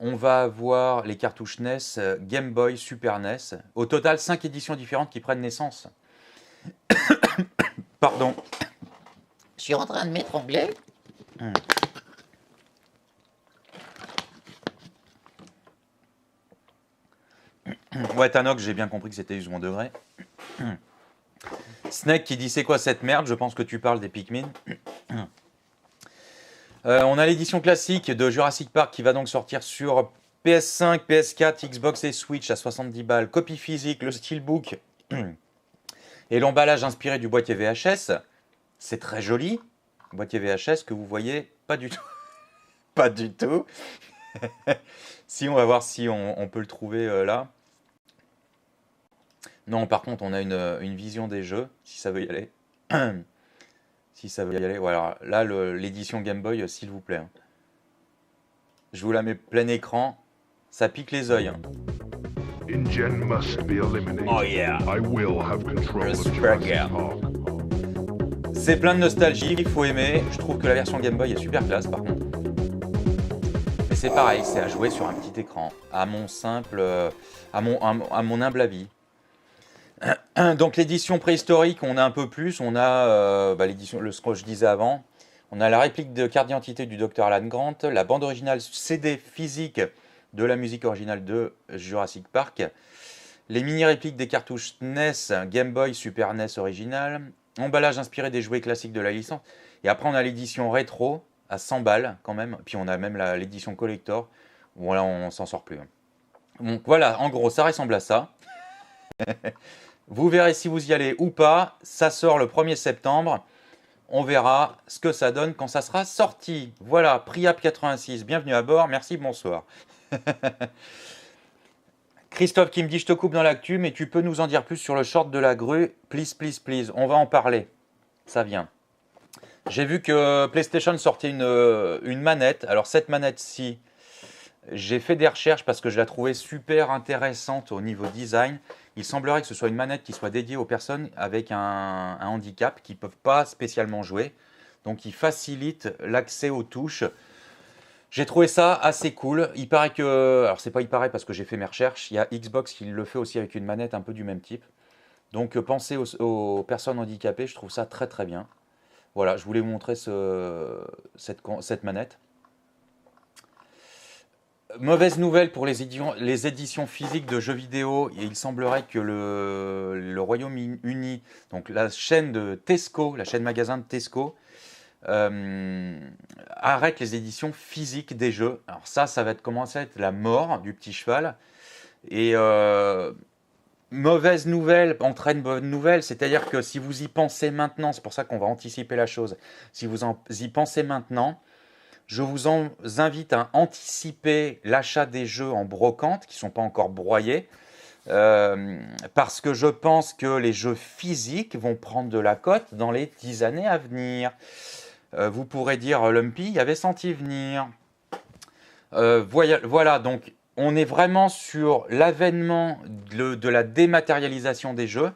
On va avoir les cartouches NES, Game Boy, Super NES. Au total, 5 éditions différentes qui prennent naissance. Pardon. Je suis en train de m'étrangler. Ouais, Tanox, j'ai bien compris que c'était du second degré. Snake qui dit c'est quoi cette merde? Je pense que tu parles des Pikmin. On a l'édition classique de Jurassic Park qui va donc sortir sur PS5, PS4, Xbox et Switch à 70 balles. Copie physique, le steelbook et l'emballage inspiré du boîtier VHS. C'est très joli. Boîtier VHS que vous voyez pas du tout. Pas du tout. Si, on va voir si on peut le trouver là. Non, par contre, on a une vision des jeux, si ça veut y aller. Si ça veut y aller. Voilà, là, l'édition Game Boy, s'il vous plaît. Hein. Je vous la mets plein écran. Ça pique les yeux. Hein. InGen must be eliminated. Oh yeah. I will have control Le of Super Jurassic Game. Park. C'est plein de nostalgie, il faut aimer. Je trouve que la version Game Boy est super classe, par contre. Mais c'est pareil, c'est à jouer sur un petit écran. À mon simple... à mon humble avis. Donc l'édition préhistorique, on a un peu plus. On a l'édition, ce que je disais avant. On a la réplique de carte d'identité du Dr Alan Grant, la bande originale CD physique de la musique originale de Jurassic Park, les mini-répliques des cartouches NES, Game Boy, Super NES original, emballage inspiré des jouets classiques de la licence. Et après, on a l'édition rétro à 100 balles quand même. Puis on a même l'édition collector. Voilà, on s'en sort plus. Donc voilà, en gros, ça ressemble à ça. Vous verrez si vous y allez ou pas. Ça sort le 1er septembre. On verra ce que ça donne quand ça sera sorti. Voilà, Priap86, bienvenue à bord. Merci, bonsoir. Christophe qui me dit, je te coupe dans l'actu, mais tu peux nous en dire plus sur le short de la grue. Please, please, please. On va en parler. Ça vient. J'ai vu que PlayStation sortait une manette. Alors cette manette-ci, j'ai fait des recherches parce que je la trouvais super intéressante au niveau design. Il semblerait que ce soit une manette qui soit dédiée aux personnes avec un handicap qui ne peuvent pas spécialement jouer. Donc il facilite l'accès aux touches. J'ai trouvé ça assez cool. Il paraît que... Alors c'est pas il paraît parce que j'ai fait mes recherches. Il y a Xbox qui le fait aussi avec une manette un peu du même type. Donc pensez aux personnes handicapées. Je trouve ça très très bien. Voilà, je voulais vous montrer cette manette. Mauvaise nouvelle pour les éditions physiques de jeux vidéo. Il semblerait que le Royaume-Uni, donc la chaîne de Tesco, la chaîne magasin de Tesco, arrête les éditions physiques des jeux. Alors ça va commencer à être la mort du petit cheval. Et mauvaise nouvelle entraîne bonne nouvelle, c'est-à-dire que si vous y pensez maintenant, c'est pour ça qu'on va anticiper la chose, si vous y pensez maintenant, je vous invite à anticiper l'achat des jeux en brocante, qui ne sont pas encore broyés, parce que je pense que les jeux physiques vont prendre de la cote dans les 10 années à venir. Vous pourrez dire, Lumpy avait senti venir. Voilà, donc on est vraiment sur l'avènement de la dématérialisation des jeux.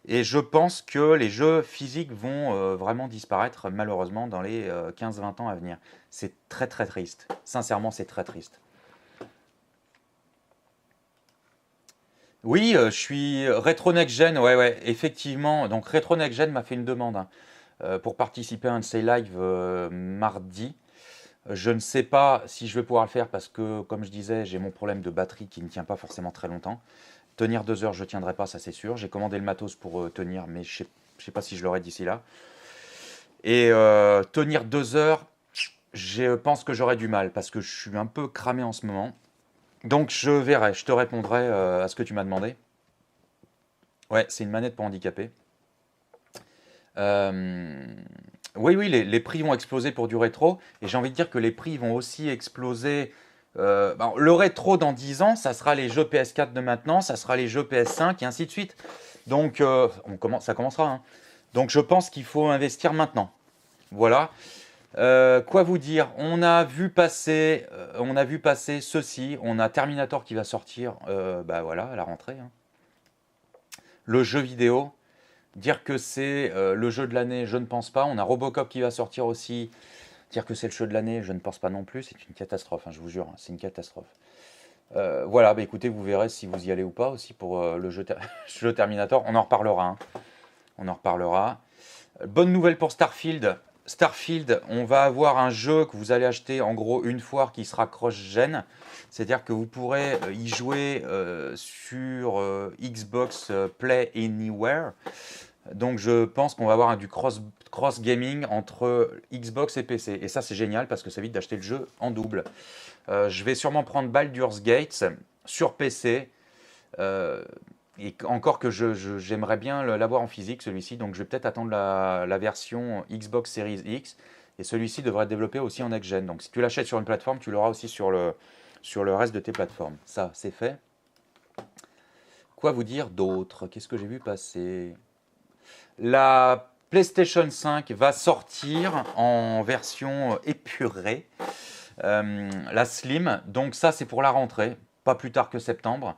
Et je pense que les jeux physiques vont vraiment disparaître, malheureusement, dans les 15-20 ans à venir. C'est très très triste. Sincèrement, c'est très triste. Oui, je suis Retro Next Gen, ouais, effectivement. Donc Retro Next Gen m'a fait une demande pour participer à un de ces lives mardi. Je ne sais pas si je vais pouvoir le faire parce que, comme je disais, j'ai mon problème de batterie qui ne tient pas forcément très longtemps. Tenir 2 heures, je ne tiendrai pas, ça c'est sûr. J'ai commandé le matos pour tenir, mais je ne sais pas si je l'aurai d'ici là. Et tenir 2 heures, je pense que j'aurai du mal parce que je suis un peu cramé en ce moment. Donc je verrai, je te répondrai à ce que tu m'as demandé. Ouais, c'est une manette pour handicapés. Oui, les prix vont exploser pour du rétro. Et j'ai envie de dire que les prix vont aussi exploser. Le rétro dans 10 ans, ça sera les jeux PS4 de maintenant, ça sera les jeux PS5 et ainsi de suite. Donc ça commencera. Hein. Donc je pense qu'il faut investir maintenant. Voilà. Quoi vous dire? On a vu passer ceci. On a Terminator qui va sortir voilà, à la rentrée. Hein. Le jeu vidéo. Dire que c'est le jeu de l'année, je ne pense pas. On a Robocop qui va sortir aussi. Dire que c'est le jeu de l'année, je ne pense pas non plus. C'est une catastrophe, hein, je vous jure. C'est une catastrophe. Voilà, écoutez, vous verrez si vous y allez ou pas aussi pour le jeu Terminator. On en reparlera. Hein. On en reparlera. Bonne nouvelle pour Starfield. Starfield, on va avoir un jeu que vous allez acheter en gros une fois qui sera cross-gen. C'est-à-dire que vous pourrez y jouer sur Xbox Play Anywhere. Donc je pense qu'on va avoir du cross gaming entre Xbox et PC. Et ça c'est génial parce que ça évite d'acheter le jeu en double. Je vais sûrement prendre Baldur's Gate sur PC. Et encore que j'aimerais bien l'avoir en physique celui-ci. Donc je vais peut-être attendre la version Xbox Series X. Et celui-ci devrait être développé aussi en next-gen. Donc si tu l'achètes sur une plateforme, tu l'auras aussi sur le reste de tes plateformes. Ça, c'est fait. Quoi vous dire d'autre? Qu'est-ce que j'ai vu passer? La PlayStation 5 va sortir en version épurée, la Slim. Donc ça, c'est pour la rentrée, pas plus tard que septembre.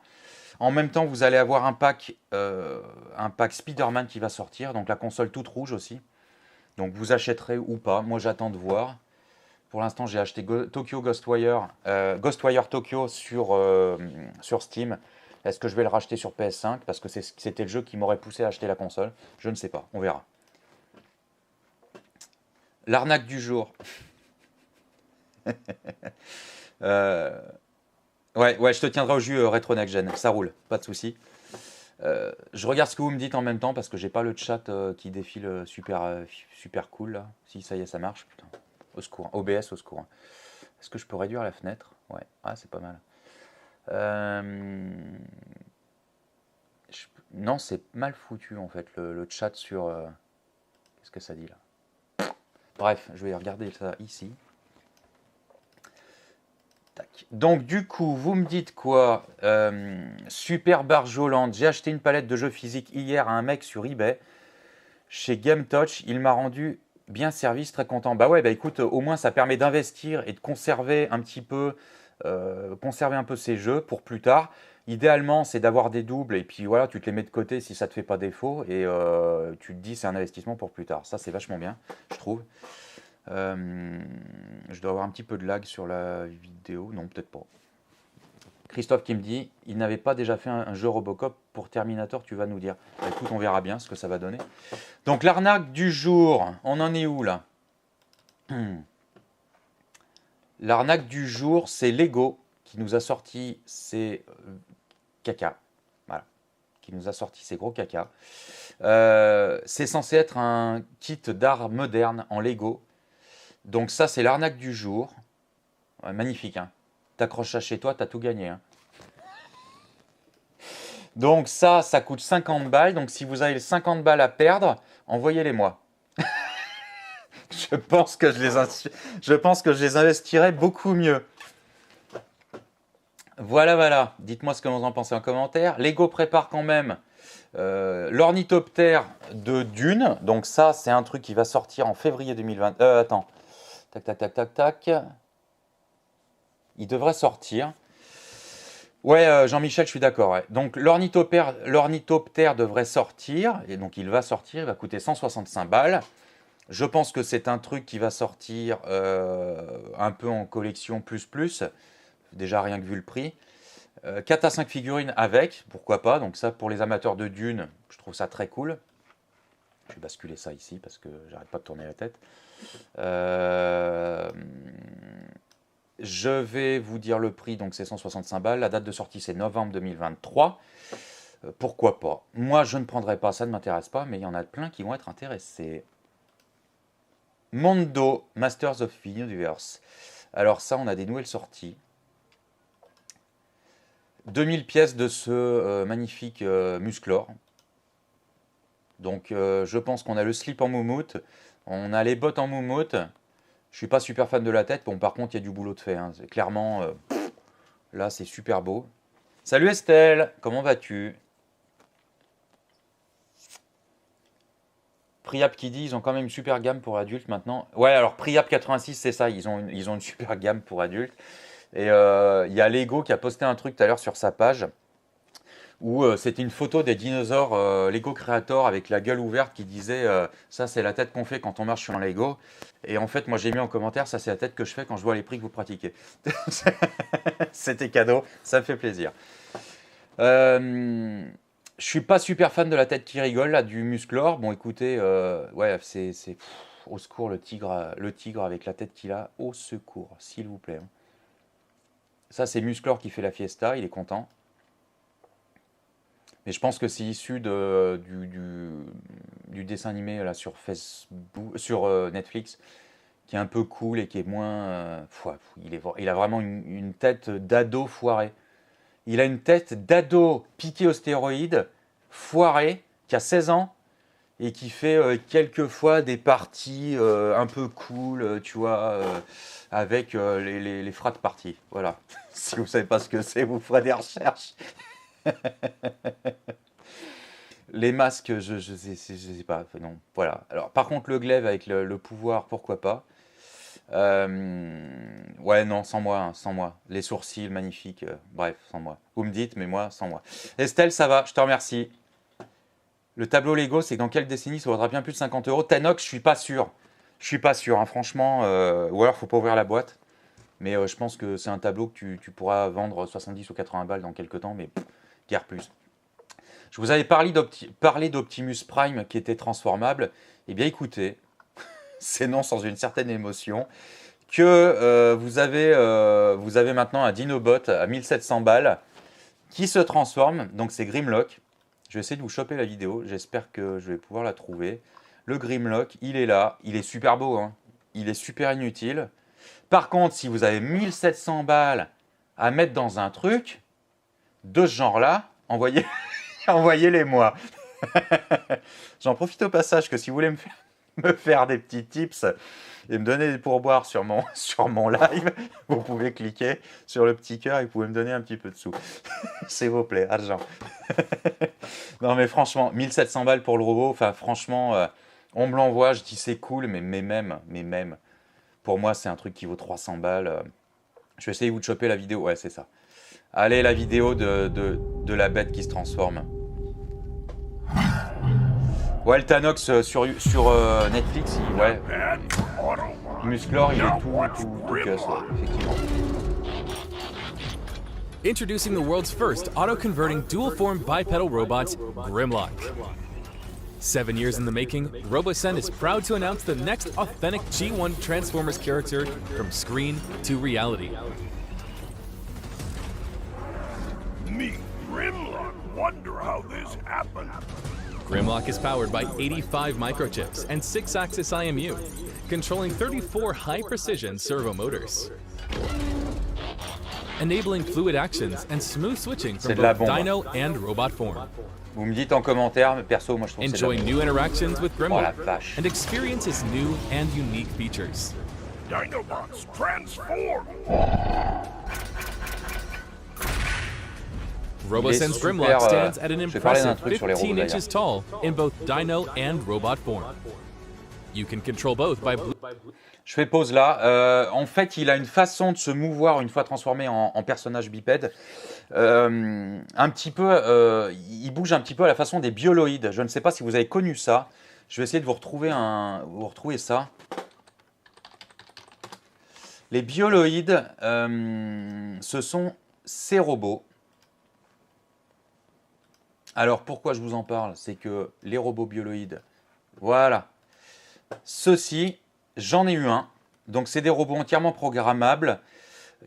En même temps, vous allez avoir un pack Spider-Man qui va sortir, donc la console toute rouge aussi. Donc vous achèterez ou pas. Moi, j'attends de voir. Pour l'instant, j'ai acheté Tokyo Ghostwire Tokyo sur Steam. Est-ce que je vais le racheter sur PS5? Parce que c'était le jeu qui m'aurait poussé à acheter la console. Je ne sais pas, on verra. L'arnaque du jour. Ouais, je te tiendrai au jus Retro Next Gen. Ça roule, pas de souci. Je regarde ce que vous me dites en même temps parce que j'ai pas le chat qui défile super cool là. Si, ça y est, ça marche. Putain, au secours. OBS, au secours. Est-ce que je peux réduire la fenêtre? Ouais, ah, c'est pas mal. Non, c'est mal foutu en fait, le chat sur... Qu'est-ce que ça dit là? Bref, je vais regarder ça ici. Tac. Donc du coup, vous me dites quoi? Super Barjolande, j'ai acheté une palette de jeux physiques hier à un mec sur eBay, chez Game Touch, il m'a rendu bien service, très content. Bah ouais, bah écoute, au moins ça permet d'investir et de conserver un petit peu, conserver un peu ces jeux pour plus tard. Idéalement, c'est d'avoir des doubles et puis voilà, tu te les mets de côté si ça te fait pas défaut et tu te dis c'est un investissement pour plus tard. Ça, c'est vachement bien, je trouve. Je dois avoir un petit peu de lag sur la vidéo, non, peut-être pas. Christophe qui me dit, il n'avait pas déjà fait un jeu Robocop pour Terminator, tu vas nous dire. Bah, écoute, on verra bien ce que ça va donner. Donc l'arnaque du jour, on en est où là? L'arnaque du jour, c'est Lego qui nous a sorti ses caca. Voilà, qui nous a sorti ses gros caca. C'est censé être un kit d'art moderne en Lego. Donc ça, c'est l'arnaque du jour. Ouais, magnifique, hein. T'accroches ça chez toi, t'as tout gagné, hein. Donc ça coûte 50 balles. Donc si vous avez 50 balles à perdre, envoyez-les-moi. je pense que je les investirai beaucoup mieux. Voilà. Dites-moi ce que vous en pensez en commentaire. Lego prépare quand même l'ornithoptère de Dune. Donc ça, c'est un truc qui va sortir en février 2020. Attends. Tac. Il devrait sortir. Ouais, Jean-Michel, je suis d'accord. Ouais. Donc l'ornithoptère devrait sortir. Et donc il va sortir. Il va coûter 165 balles. Je pense que c'est un truc qui va sortir un peu en collection plus. Déjà rien que vu le prix. 4 à 5 figurines avec, pourquoi pas. Donc ça, pour les amateurs de Dune, je trouve ça très cool. Je vais basculer ça ici parce que j'arrête pas de tourner la tête. Je vais vous dire le prix, donc c'est 165 balles. La date de sortie, c'est novembre 2023. Pourquoi pas? Moi, je ne prendrai pas, ça ne m'intéresse pas, mais il y en a plein qui vont être intéressés. Mondo, Masters of the Universe. Alors ça, on a des nouvelles sorties. 2000 pièces de ce magnifique Musclor. Donc je pense qu'on a le slip en moumoute, on a les bottes en moumoute. Je suis pas super fan de la tête, bon par contre il y a du boulot de fait, hein. Clairement, là c'est super beau. Salut Estelle, comment vas-tu? Priap qui dit, ils ont quand même une super gamme pour adultes maintenant. Ouais, alors Priap 86, c'est ça, ils ont une super gamme pour adultes. Et il y a Lego qui a posté un truc tout à l'heure sur sa page où c'était une photo des dinosaures Lego Creator avec la gueule ouverte qui disait ça c'est la tête qu'on fait quand on marche sur un Lego. Et en fait moi j'ai mis en commentaire ça c'est la tête que je fais quand je vois les prix que vous pratiquez. C'était cadeau, ça me fait plaisir. Je suis pas super fan de la tête qui rigole là du Musclor. Bon écoutez, ouais c'est au secours le tigre avec la tête qu'il a, au secours s'il vous plaît. Ça c'est Musclor qui fait la fiesta, il est content. Mais je pense que c'est issu du dessin animé là, sur Facebook, sur Netflix, qui est un peu cool et qui est moins... il a vraiment une tête d'ado foiré. Il a une tête d'ado piqué aux stéroïdes, foiré, qui a 16 ans, et qui fait quelquefois des parties un peu cool, tu vois, avec les frat parties. Voilà. Si vous ne savez pas ce que c'est, vous ferez des recherches. Les masques, je sais pas. Non, voilà. Alors, par contre, le glaive avec le pouvoir, pourquoi pas. Ouais, non, sans moi, hein, sans moi. Les sourcils, magnifiques. Bref, sans moi. Vous me dites, mais moi, sans moi. Estelle, ça va, je te remercie. Le tableau Lego, c'est dans quelle décennie ça vaudra bien plus de 50 euros. Tanox, je suis pas sûr. Je suis pas sûr, hein, franchement. Ou alors, faut pas ouvrir la boîte. Mais je pense que c'est un tableau que tu pourras vendre 70 ou 80 balles dans quelques temps, mais guère plus. Je vous avais parlé d'Optimus Prime qui était transformable. Eh bien, écoutez, c'est non sans une certaine émotion, que vous avez maintenant un Dinobot à 1700 balles qui se transforme. Donc, c'est Grimlock. Je vais essayer de vous choper la vidéo. J'espère que je vais pouvoir la trouver. Le Grimlock, il est là. Il est super beau, hein. Il est super inutile. Par contre, si vous avez 1700 balles à mettre dans un truc de ce genre-là, envoyez-les moi. J'en profite au passage que si vous voulez me faire des petits tips et me donner des pourboires sur mon live, vous pouvez cliquer sur le petit cœur et vous pouvez me donner un petit peu de sous. S'il vous plaît, argent. Non mais franchement, 1700 balles pour le robot, enfin franchement, on me l'envoie, je dis c'est cool, mais même, pour moi c'est un truc qui vaut 300 balles. Je vais essayer de vous choper la vidéo, ouais c'est ça. Allez, la vidéo de la bête qui se transforme. Ouais, le Tanox sur Netflix, Musclor, il est tout cuss, effectivement. Introducing the world's first auto-converting dual-form bipedal robot, Grimlock. 7 years in the making, RoboSen is proud to announce the next authentic G1 Transformers character from screen to reality. Me, Grimlock, wonder how this happened. Grimlock is powered by 85 microchips and 6-axis IMU, controlling 34 high-precision servo motors, enabling fluid actions and smooth switching from both Dino and robot form. Vous me dites en commentaire, mais perso, moi je trouve que c'est de la Enjoy bombe. new interactions with Oh la Grimlock vache. and experience his new and unique features. Dinobots transform! RoboSense super, Grimlock stands at an je vais parler d'un impressive truc sur les 15 robots, inches tall in both Dino and robot form. You can control both by Je fais pause là. En fait, il a une façon de se mouvoir une fois transformé en personnage bipède. Un petit peu, il bouge un petit peu à la façon des bioloïdes. Je ne sais pas si vous avez connu ça. Je vais essayer de vous retrouver ça. Les bioloïdes, ce sont ces robots. Alors pourquoi je vous en parle? C'est que les robots bioloïdes, voilà. Ceux-ci, j'en ai eu un. Donc c'est des robots entièrement programmables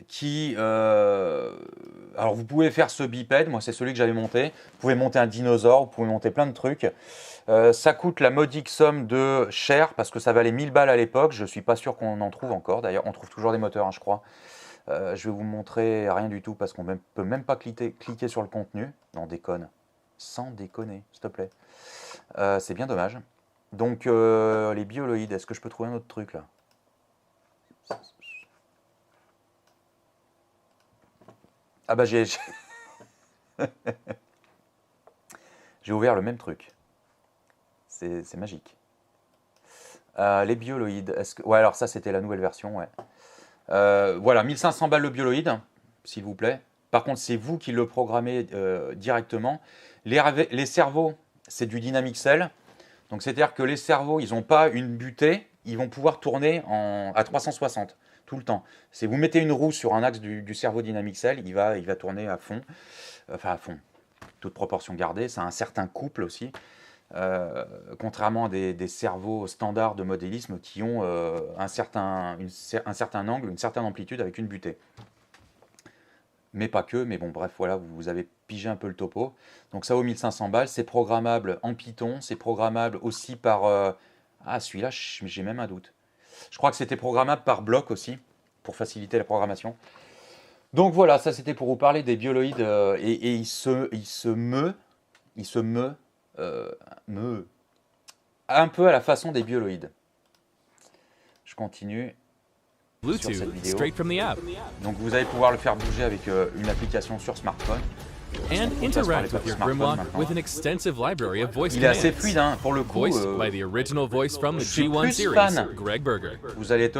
qui... alors vous pouvez faire ce bipède, moi c'est celui que j'avais monté. Vous pouvez monter un dinosaure, vous pouvez monter plein de trucs. Ça coûte la modique somme de cher parce que ça valait 1000 balles à l'époque. Je ne suis pas sûr qu'on en trouve encore. D'ailleurs, on trouve toujours des moteurs, hein, je crois. Je vais vous montrer rien du tout parce qu'on ne peut même pas cliquer sur le contenu. Non, déconne. Sans déconner, s'il te plaît. C'est bien dommage. Donc, les bioloïdes, est-ce que je peux trouver un autre truc là? Ah bah j'ai ouvert le même truc. C'est magique. Les bioloïdes, est-ce que... Ouais, alors ça c'était la nouvelle version, ouais. Voilà, 1500 balles le bioloïde, s'il vous plaît. Par contre, c'est vous qui le programmez directement. Les cerveaux, c'est du Dynamixel. Donc, c'est-à-dire que les cerveaux, ils n'ont pas une butée, ils vont pouvoir tourner à 360 tout le temps. Si vous mettez une roue sur un axe du cerveau Dynamixel, il va tourner à fond. Enfin, à fond. Toute proportion gardée. Ça a un certain couple aussi. Contrairement à des cerveaux standards de modélisme qui ont un certain angle, une certaine amplitude avec une butée. mais pas que. Mais bon, bref, voilà, vous avez pigé un peu le topo. Donc ça vaut 1500 balles. C'est programmable en Python. C'est programmable aussi par... Ah, celui-là, j'ai même un doute. Je crois que c'était programmable par bloc aussi, pour faciliter la programmation. Donc voilà, ça c'était pour vous parler des bioloïdes. Et il se meut un peu à la façon des bioloïdes. Je continue. Sur cette Bluetooth vidéo. straight from the app. Donc vous allez pouvoir le faire bouger avec une application sur smartphone. And On passe par les interact with your smartphones Grimlock maintenant. with an extensive library of voice Il est assez commands. fluide, hein, pour le coup. Voiced by the original voice from the je suis G1 plus series, fan. Greg Berger. Vous allez être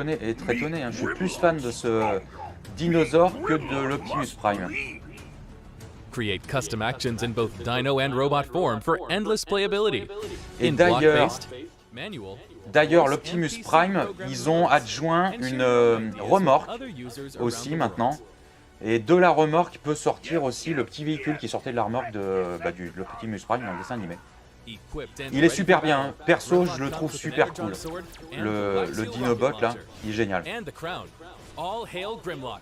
étonné, hein, je suis plus fan de ce dinosaure que de l'Optimus Prime. Create custom actions in both Dino and robot form for endless playability. Et In d'ailleurs- block-based, manual, D'ailleurs, l'Optimus Prime, ils ont adjoint une remorque other users aussi around the maintenant. world. Et de la remorque peut sortir aussi le petit véhicule qui sortait de la remorque de l'Optimus Prime dans le dessin animé. Equipped and Il est ready super for bien, battle, perso Grimlock je le comes trouve with an super Energon cool. sword and Le Coaxial Dinobot rocket là, launcher. il est génial. And the crown. All hail Grimlock.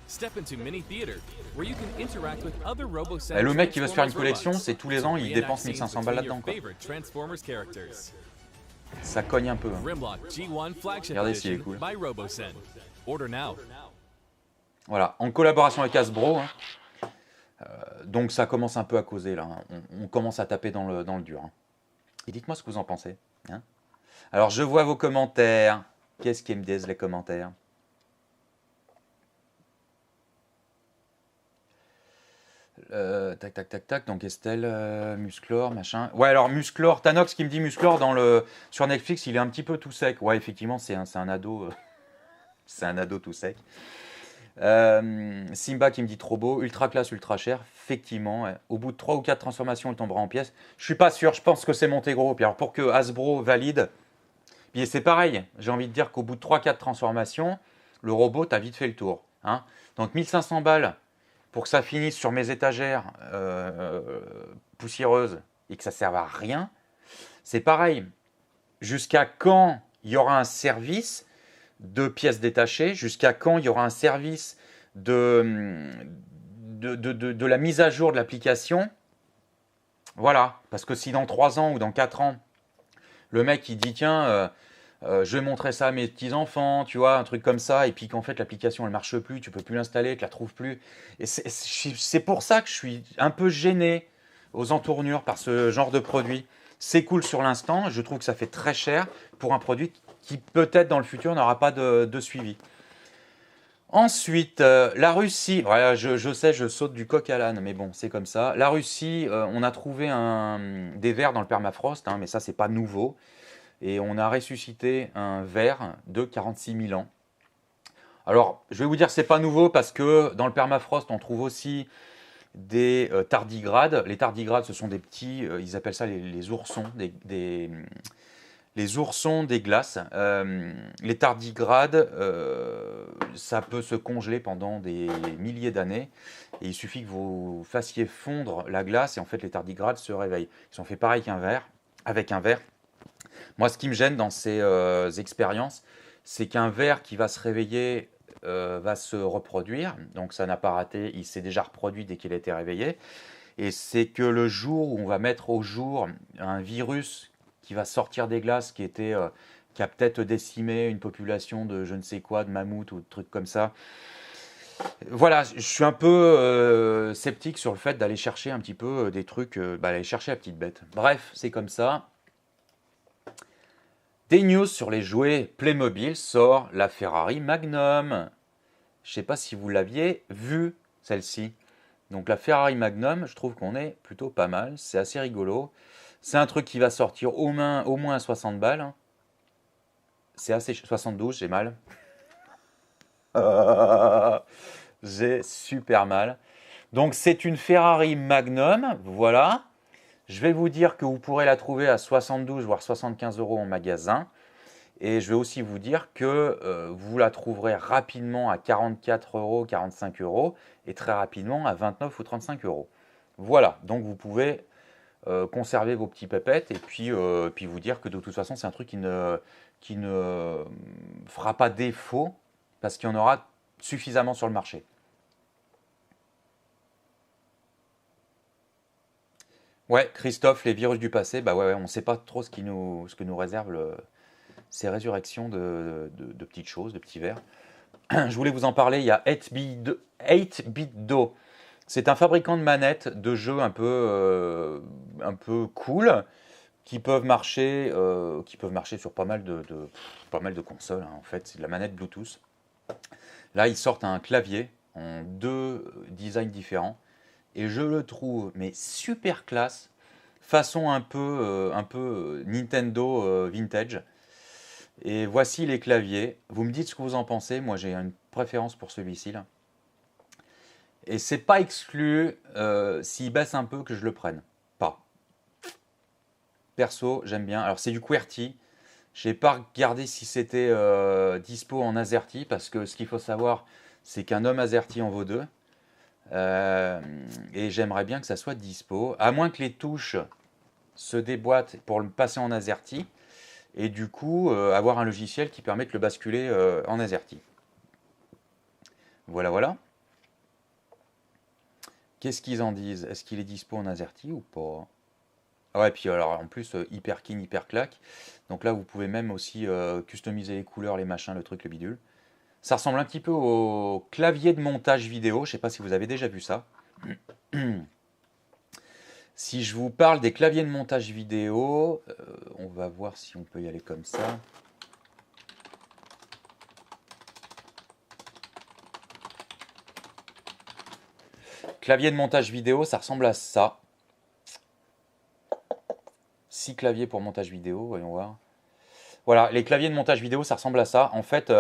Step into Mini Theater, where you can interact with other RoboSense Et le mec qui veut se faire une Transformers collection, robots. c'est tous les ans, il Reenact dépense scenes 1500 balles between là-dedans, your quoi. favorite Transformers characters. Ça cogne un peu. Hein. Grimlock G1 Flagship Regardez s'il est Edition cool. by RoboSen. Order now. Voilà, en collaboration avec Hasbro. Hein. Donc ça commence un peu à causer là. Hein. On commence à taper dans le dur. Hein. Et dites-moi ce que vous en pensez. Hein. Alors je vois vos commentaires. Qu'est-ce qu'ils me disent les commentaires? Tac, tac, tac, tac. Donc Estelle, Musclor, machin. Ouais, alors Musclor, Tanox qui me dit Musclor sur Netflix, il est un petit peu tout sec. Ouais, effectivement, c'est un ado. C'est un ado tout sec. Simba qui me dit trop beau, ultra classe, ultra cher. Effectivement, ouais. Au bout de 3 ou 4 transformations, il tombera en pièces. Je suis pas sûr, je pense que c'est monté gros. Puis alors pour que Hasbro valide, puis c'est pareil. J'ai envie de dire qu'au bout de 3-4 transformations, le robot t'a vite fait le tour. Hein. Donc 1500 balles pour que ça finisse sur mes étagères poussiéreuses et que ça serve à rien. C'est pareil. Jusqu'à quand il y aura un service de pièces détachées, jusqu'à quand il y aura un service de la mise à jour de l'application. Voilà, parce que si dans 3 ans ou dans 4 ans, le mec il dit tiens, je vais montrer ça à mes petits-enfants, tu vois, un truc comme ça, et puis qu'en fait l'application elle marche plus, tu peux plus l'installer, tu la trouves plus. Et c'est pour ça que je suis un peu gêné aux entournures par ce genre de produit. C'est cool sur l'instant, je trouve que ça fait très cher pour un produit qui peut-être dans le futur n'aura pas de suivi. Ensuite, la Russie, voilà, je sais, je saute du coq à l'âne, mais bon, c'est comme ça. La Russie, on a trouvé des vers dans le permafrost, hein, mais ça, c'est pas nouveau. Et on a ressuscité un ver de 46 000 ans. Alors, je vais vous dire, c'est pas nouveau parce que dans le permafrost, on trouve aussi des tardigrades. Les tardigrades, ce sont des petits, ils appellent ça les oursons, les oursons des glaces. Les tardigrades, ça peut se congeler pendant des milliers d'années. Et il suffit que vous fassiez fondre la glace et en fait les tardigrades se réveillent. Ils sont faits pareil avec un ver. Moi, ce qui me gêne dans ces expériences, c'est qu'un ver qui va se réveiller va se reproduire. Donc ça n'a pas raté, il s'est déjà reproduit dès qu'il a été réveillé. Et c'est que le jour où on va mettre au jour un virus qui va sortir des glaces, qui a peut-être décimé une population de je ne sais quoi, de mammouth ou de trucs comme ça. Voilà, je suis un peu sceptique sur le fait d'aller chercher un petit peu des trucs, aller chercher la petite bête. Bref, c'est comme ça. Des news sur les jouets Playmobil, sort la Ferrari Magnum. Je ne sais pas si vous l'aviez vue, celle-ci. Donc la Ferrari Magnum, je trouve qu'on est plutôt pas mal, c'est assez rigolo. C'est un truc qui va sortir au moins à 60 balles. C'est assez... 72, j'ai mal. J'ai super mal. Donc c'est une Ferrari Magnum, voilà. Je vais vous dire que vous pourrez la trouver à 72 voire 75 € en magasin. Et je vais aussi vous dire que vous la trouverez rapidement à 44 €, 45 € et très rapidement à 29 ou 35 €. Voilà, donc vous pouvez conserver vos petits pépettes et puis vous dire que de toute façon c'est un truc qui ne fera pas défaut parce qu'il y en aura suffisamment sur le marché. Ouais, Christophe, les virus du passé, bah ouais, on ne sait pas trop ce que nous réserve ces résurrections de petites choses, de petits vers. Je voulais vous en parler, il y a 8BitDo. C'est un fabricant de manettes de jeux un peu cool qui peuvent marcher sur pas mal de consoles, hein. En fait, c'est de la manette Bluetooth. Là, ils sortent un clavier en 2 designs différents et je le trouve mais super classe, façon un peu Nintendo vintage. Et voici les claviers. Vous me dites ce que vous en pensez. Moi, j'ai une préférence pour celui-ci là. Et c'est pas exclu s'il baisse un peu que je le prenne. Pas. Perso, j'aime bien. Alors c'est du QWERTY. J'ai pas regardé si c'était dispo en AZERTY parce que ce qu'il faut savoir, c'est qu'un homme AZERTY en vaut deux. Et j'aimerais bien que ça soit dispo, à moins que les touches se déboîtent pour le passer en AZERTY. Et du coup, avoir un logiciel qui permet de le basculer en AZERTY. Voilà, voilà. Qu'est-ce qu'ils en disent? Est-ce qu'il est dispo en AZERTY ou pas? Ah ouais, puis alors en plus, hyper clean, hyper claque. Donc là, vous pouvez même aussi customiser les couleurs, les machins, le truc, le bidule. Ça ressemble un petit peu au clavier de montage vidéo. Je ne sais pas si vous avez déjà vu ça. Si je vous parle des claviers de montage vidéo, on va voir si on peut y aller comme ça. Clavier de montage vidéo, ça ressemble à ça. 6 claviers pour montage vidéo, voyons voir. Voilà, les claviers de montage vidéo, ça ressemble à ça. En fait,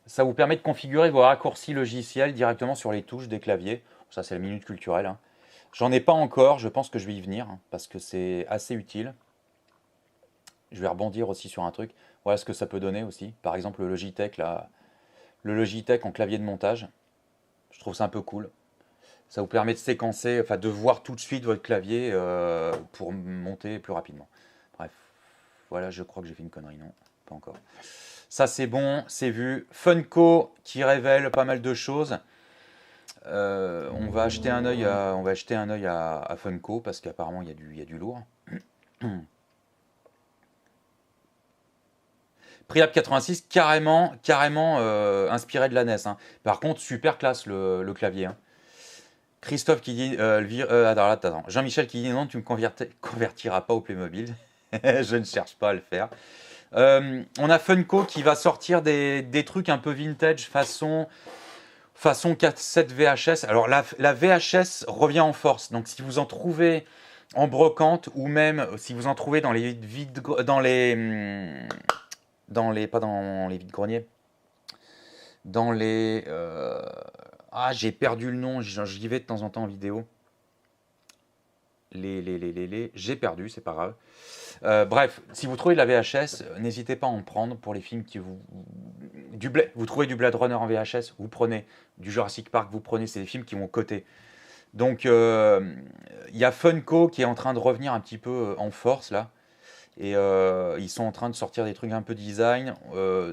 ça vous permet de configurer vos raccourcis logiciels directement sur les touches des claviers. Ça, c'est la minute culturelle, hein. J'en ai pas encore, je pense que je vais y venir, hein, parce que c'est assez utile. Je vais rebondir aussi sur un truc. Voilà ce que ça peut donner aussi. Par exemple, le Logitech, là, le Logitech en clavier de montage. Je trouve ça un peu cool. Ça vous permet de séquencer, enfin de voir tout de suite votre clavier pour monter plus rapidement. Bref, voilà, je crois que j'ai fait une connerie, non? Pas encore. Ça, c'est bon, c'est vu. Funko qui révèle pas mal de choses. On va acheter un œil à Funko parce qu'apparemment il y a du lourd. Priap 86, carrément inspiré de la NES, hein. Par contre, super classe le clavier, hein. Christophe qui dit attends. Jean-Michel qui dit non, tu me convertiras pas au Playmobil. Je ne cherche pas à le faire. On a Funko qui va sortir des trucs un peu vintage façon 4-7 VHS. Alors la VHS revient en force. Donc si vous en trouvez en brocante ou même si vous en trouvez dans les pas dans les vides-greniers, dans les j'ai perdu le nom, j'y vais de temps en temps en vidéo. J'ai perdu, c'est pas grave. Bref, si vous trouvez de la VHS, n'hésitez pas à en prendre pour les films qui vous trouvez du Blade Runner en VHS, vous prenez du Jurassic Park, vous prenez, c'est des films qui vont coter. Donc il y a Funko qui est en train de revenir un petit peu en force là. Et ils sont en train de sortir des trucs un peu design.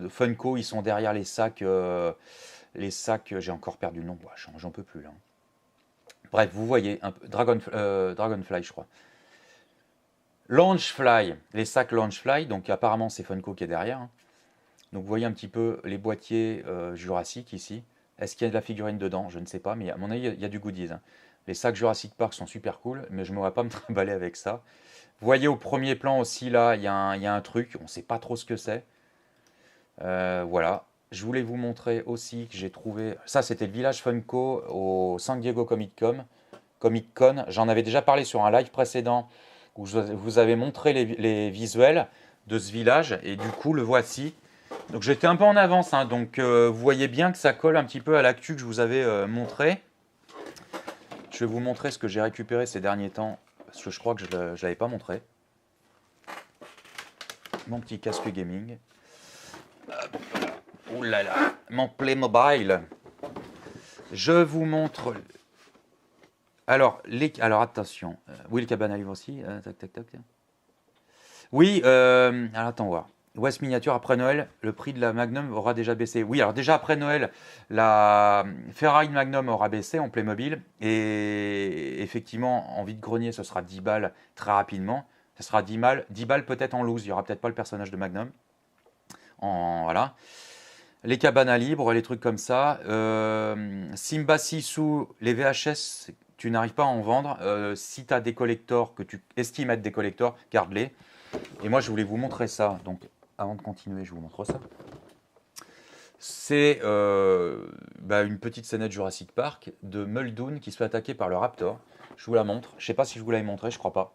Funko, ils sont derrière les sacs. J'ai encore perdu le nom. J'en peux plus là. Bref, vous voyez, un peu, Dragonfly, je crois. Launchfly, les sacs Launchfly. Donc apparemment, c'est Funko qui est derrière, hein. Donc vous voyez un petit peu les boîtiers Jurassic ici. Est-ce qu'il y a de la figurine dedans? Je ne sais pas, mais à mon avis, il y a du goodies, hein. Les sacs Jurassic Park sont super cool, mais je ne m'aurais pas me trimballer avec ça. Vous voyez au premier plan aussi, là, il y a un truc, on ne sait pas trop ce que c'est. Voilà. Je voulais vous montrer aussi que j'ai trouvé... Ça, c'était le village Funko au San Diego Comic Con. J'en avais déjà parlé sur un live précédent où je vous avais montré les visuels de ce village. Et du coup, le voici. Donc, j'étais un peu en avance, hein. Donc, vous voyez bien que ça colle un petit peu à l'actu que je vous avais montré. Je vais vous montrer ce que j'ai récupéré ces derniers temps. Parce que je crois que je ne l'avais pas montré. Mon petit casque gaming. Ouh là là, mon Playmobil. Je vous montre. Alors attention. Oui, le cabane à livres aussi. Tac. Oui, alors attends voir. West Miniature, après Noël, le prix de la Magnum aura déjà baissé. Oui, alors déjà après Noël, la Ferrari Magnum aura baissé en Playmobil. Et effectivement, en vide-grenier, ce sera 10 balles très rapidement. Ce sera 10 balles peut-être en loose. Il n'y aura peut-être pas le personnage de Magnum. Voilà. Les cabanes à libre, les trucs comme ça. Simba Sisu, les VHS, tu n'arrives pas à en vendre. Si tu as des collectors que tu estimes être des collectors, garde-les. Et moi, je voulais vous montrer ça. Donc, avant de continuer, je vous montre ça. C'est une petite scénette Jurassic Park de Muldoon qui se fait attaquer par le Raptor. Je vous la montre. Je ne sais pas si je vous l'avais montré, je crois pas.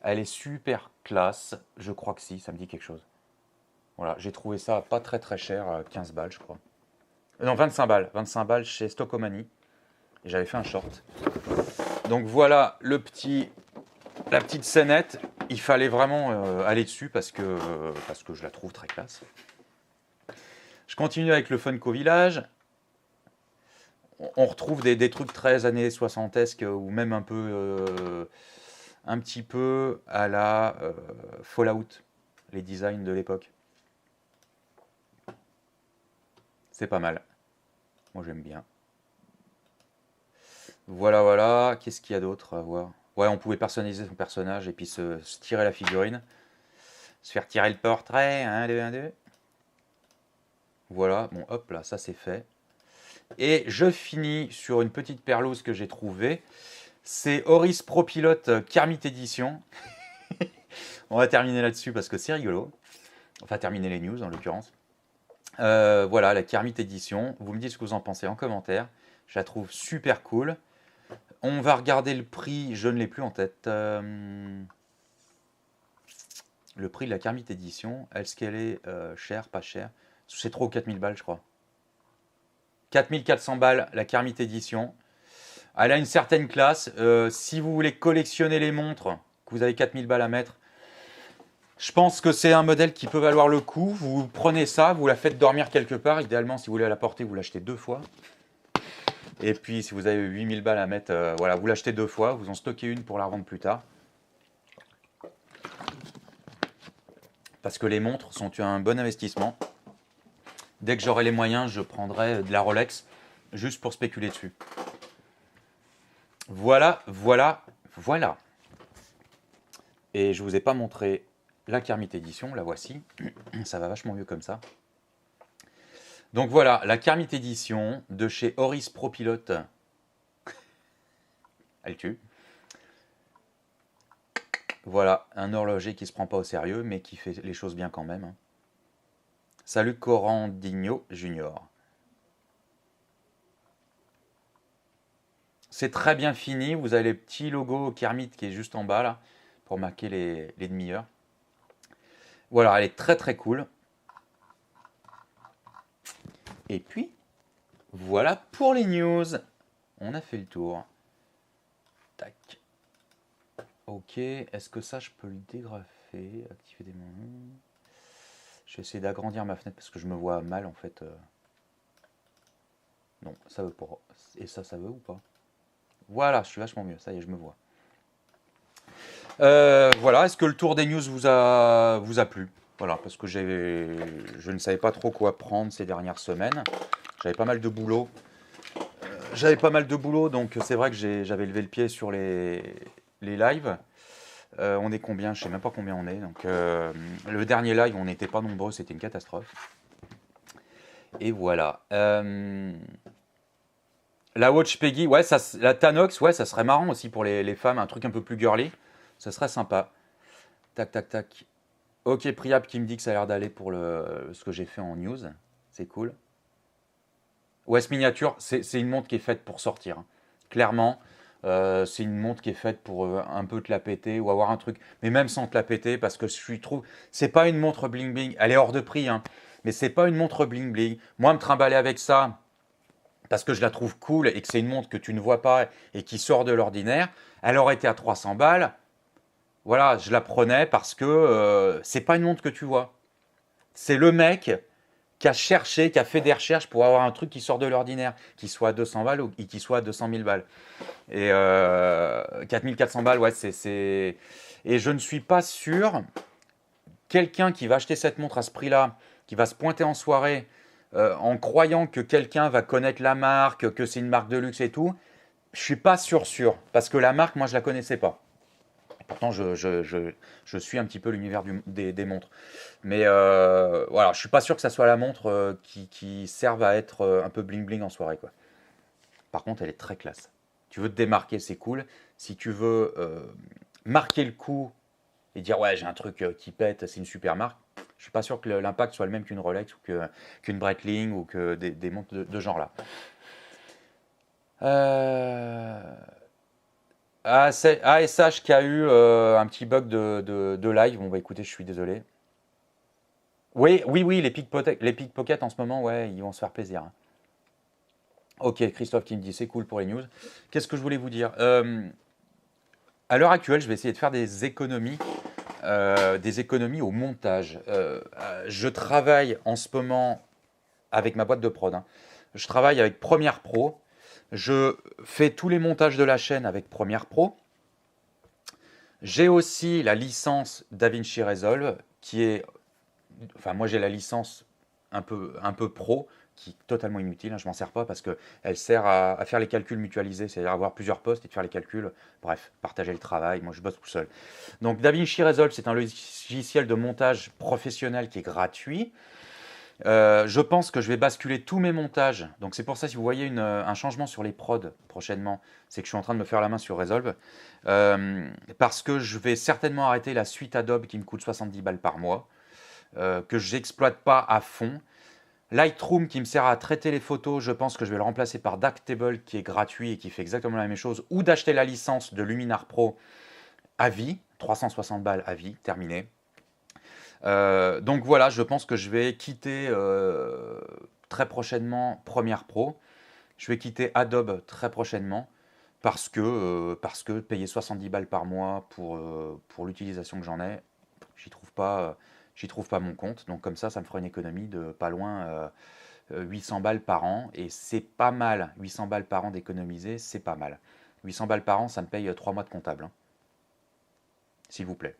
Elle est super classe. Je crois que si, ça me dit quelque chose. Voilà, j'ai trouvé ça pas très très cher, 15 balles, je crois. Non, 25 balles. 25 balles chez Stockomanie. Et j'avais fait un short. Donc voilà la petite scénette. Il fallait vraiment aller dessus parce que je la trouve très classe. Je continue avec le Funko Village. On retrouve des trucs très années 60esques ou même un petit peu à la Fallout, les designs de l'époque. C'est pas mal. Moi j'aime bien. Voilà. Qu'est-ce qu'il y a d'autre à voir? Ouais, on pouvait personnaliser son personnage et puis se tirer la figurine. Se faire tirer le portrait. 1, 2, 1, 2. Voilà, bon hop là, ça c'est fait. Et je finis sur une petite perlouse que j'ai trouvée. C'est Horis Pro Pilote Kermit Edition. On va terminer là-dessus parce que c'est rigolo. Enfin, terminer les news en l'occurrence. Voilà, la Kermit Edition. Vous me dites ce que vous en pensez en commentaire. Je la trouve super cool. On va regarder le prix. Je ne l'ai plus en tête. Le prix de la Kermit Edition. Est-ce qu'elle est chère, pas chère? C'est trop 4000 balles, je crois. 4400 balles, la Kermit Edition. Elle a une certaine classe. Si vous voulez collectionner les montres, que vous avez 4000 balles à mettre, je pense que c'est un modèle qui peut valoir le coup. Vous prenez ça, vous la faites dormir quelque part. Idéalement, si vous voulez la porter, vous l'achetez 2 fois. Et puis, si vous avez 8000 balles à mettre, voilà, vous l'achetez 2 fois. Vous en stockez une pour la revendre plus tard. Parce que les montres sont un bon investissement. Dès que j'aurai les moyens, je prendrai de la Rolex juste pour spéculer dessus. Voilà. Et je ne vous ai pas montré la Kermit Edition, la voici. Ça va vachement mieux comme ça. Donc voilà, la Kermit Edition de chez Horis Pro Pilote. Elle tue. Voilà, un horloger qui ne se prend pas au sérieux, mais qui fait les choses bien quand même. Salut Corandigno Junior. C'est très bien fini. Vous avez les petits logos Kermit qui est juste en bas là pour marquer les demi-heures. Voilà, elle est très très cool. Et puis, voilà pour les news. On a fait le tour. Tac. Ok, est-ce que ça je peux le dégrafer? Activer des menus. Je vais essayer d'agrandir ma fenêtre parce que je me vois mal en fait. Non, ça veut pas. Et ça veut ou pas? Voilà, je suis vachement mieux. Ça y est, je me vois. Voilà, est-ce que le tour des news vous a plu? Voilà, parce que je ne savais pas trop quoi prendre ces dernières semaines. J'avais pas mal de boulot. Donc c'est vrai que j'avais levé le pied sur les lives. On est combien? Je ne sais même pas combien on est. Donc, le dernier live, on n'était pas nombreux, c'était une catastrophe. Et voilà. La Watch Peggy, ouais, la Tanox, ouais, ça serait marrant aussi pour les femmes, un truc un peu plus girly. Ça serait sympa. Tac, tac, tac. Ok, Priap qui me dit que ça a l'air d'aller pour ce que j'ai fait en news. C'est cool. West Miniature, c'est une montre qui est faite pour sortir. Clairement. C'est une montre qui est faite pour un peu te la péter ou avoir un truc, mais même sans te la péter, parce que je trouve, c'est pas une montre bling bling, elle est hors de prix, hein, mais c'est pas une montre bling bling. Moi, me trimballer avec ça, parce que je la trouve cool et que c'est une montre que tu ne vois pas et qui sort de l'ordinaire, elle aurait été à 300 balles. Voilà, je la prenais parce que c'est pas une montre que tu vois. C'est le mec qui a cherché, qui a fait des recherches pour avoir un truc qui sort de l'ordinaire, qui soit à 200 balles ou qui soit à 200 000 balles. Et 4400 balles, ouais, c'est... Et je ne suis pas sûr quelqu'un qui va acheter cette montre à ce prix-là, qui va se pointer en soirée en croyant que quelqu'un va connaître la marque, que c'est une marque de luxe et tout, je suis pas sûr, parce que la marque, moi, je la connaissais pas. Pourtant, je suis un petit peu l'univers des montres. Mais voilà, je suis pas sûr que ça soit la montre qui serve à être un peu bling-bling en soirée, quoi. Par contre, elle est très classe. Tu veux te démarquer, c'est cool. Si tu veux marquer le coup et dire ouais, j'ai un truc qui pète, c'est une super marque, je suis pas sûr que l'impact soit le même qu'une Rolex ou qu'une Breitling ou que des montres de genre là. ASH qui a eu un petit bug de live. Bon bah écoutez, je suis désolé. Oui, les pickpockets en ce moment, ouais, ils vont se faire plaisir. Ok, Christophe qui me dit c'est cool pour les news. Qu'est-ce que je voulais vous dire à l'heure actuelle, je vais essayer de faire des économies au montage. Je travaille en ce moment avec ma boîte de prod. Je travaille avec Premiere Pro. Je fais tous les montages de la chaîne avec Premiere Pro. J'ai aussi la licence DaVinci Resolve qui est... Enfin, moi j'ai la licence un peu pro qui est totalement inutile. Je ne m'en sers pas parce qu'elle sert à faire les calculs mutualisés, c'est-à-dire avoir plusieurs postes et de faire les calculs. Bref, partager le travail. Moi je bosse tout seul. Donc DaVinci Resolve, c'est un logiciel de montage professionnel qui est gratuit. Je pense que je vais basculer tous mes montages. Donc c'est pour ça, si vous voyez un changement sur les prods prochainement, c'est que je suis en train de me faire la main sur Resolve. Parce que je vais certainement arrêter la suite Adobe qui me coûte 70 balles par mois, que je n'exploite pas à fond. Lightroom qui me sert à traiter les photos, je pense que je vais le remplacer par Darktable qui est gratuit et qui fait exactement la même chose. Ou d'acheter la licence de Luminar Pro à vie, 360 balles à vie, terminé. Donc voilà, je pense que je vais quitter très prochainement Premiere Pro. Je vais quitter Adobe très prochainement parce que payer 70 balles par mois pour l'utilisation que j'en ai, j'y trouve pas mon compte. Donc comme ça me fera une économie de pas loin 800 balles par an. Et c'est pas mal, 800 balles par an d'économiser, c'est pas mal. 800 balles par an, ça me paye 3 mois de comptable. S'il vous plaît.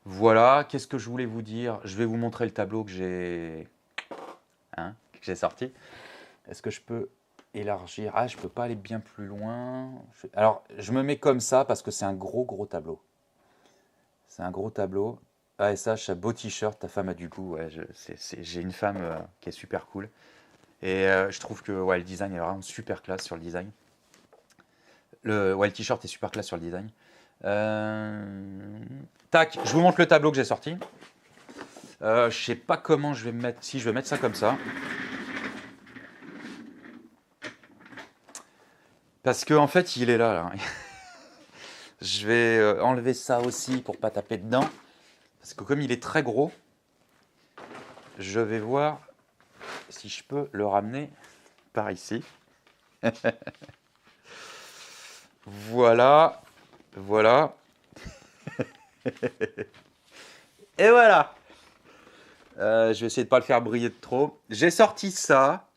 Voilà, qu'est-ce que je voulais vous dire? Je vais vous montrer le tableau que j'ai sorti. Est-ce que je peux élargir? Ah, je ne peux pas aller bien plus loin. Alors, je me mets comme ça parce que c'est un gros tableau. C'est un gros tableau. ASH, beau t-shirt, ta femme a du goût. Ouais, j'ai une femme qui est super cool. Et je trouve que ouais, le design est vraiment super classe sur le design. Le t-shirt est super classe sur le design. Tac, je vous montre le tableau que j'ai sorti. Je sais pas comment je vais me mettre. Si je vais mettre ça comme ça. Parce que en fait, il est là. Je vais enlever ça aussi pour pas taper dedans. Parce que comme il est très gros, je vais voir si je peux le ramener par ici. Voilà. Et voilà. Je vais essayer de ne pas le faire briller de trop. J'ai sorti ça.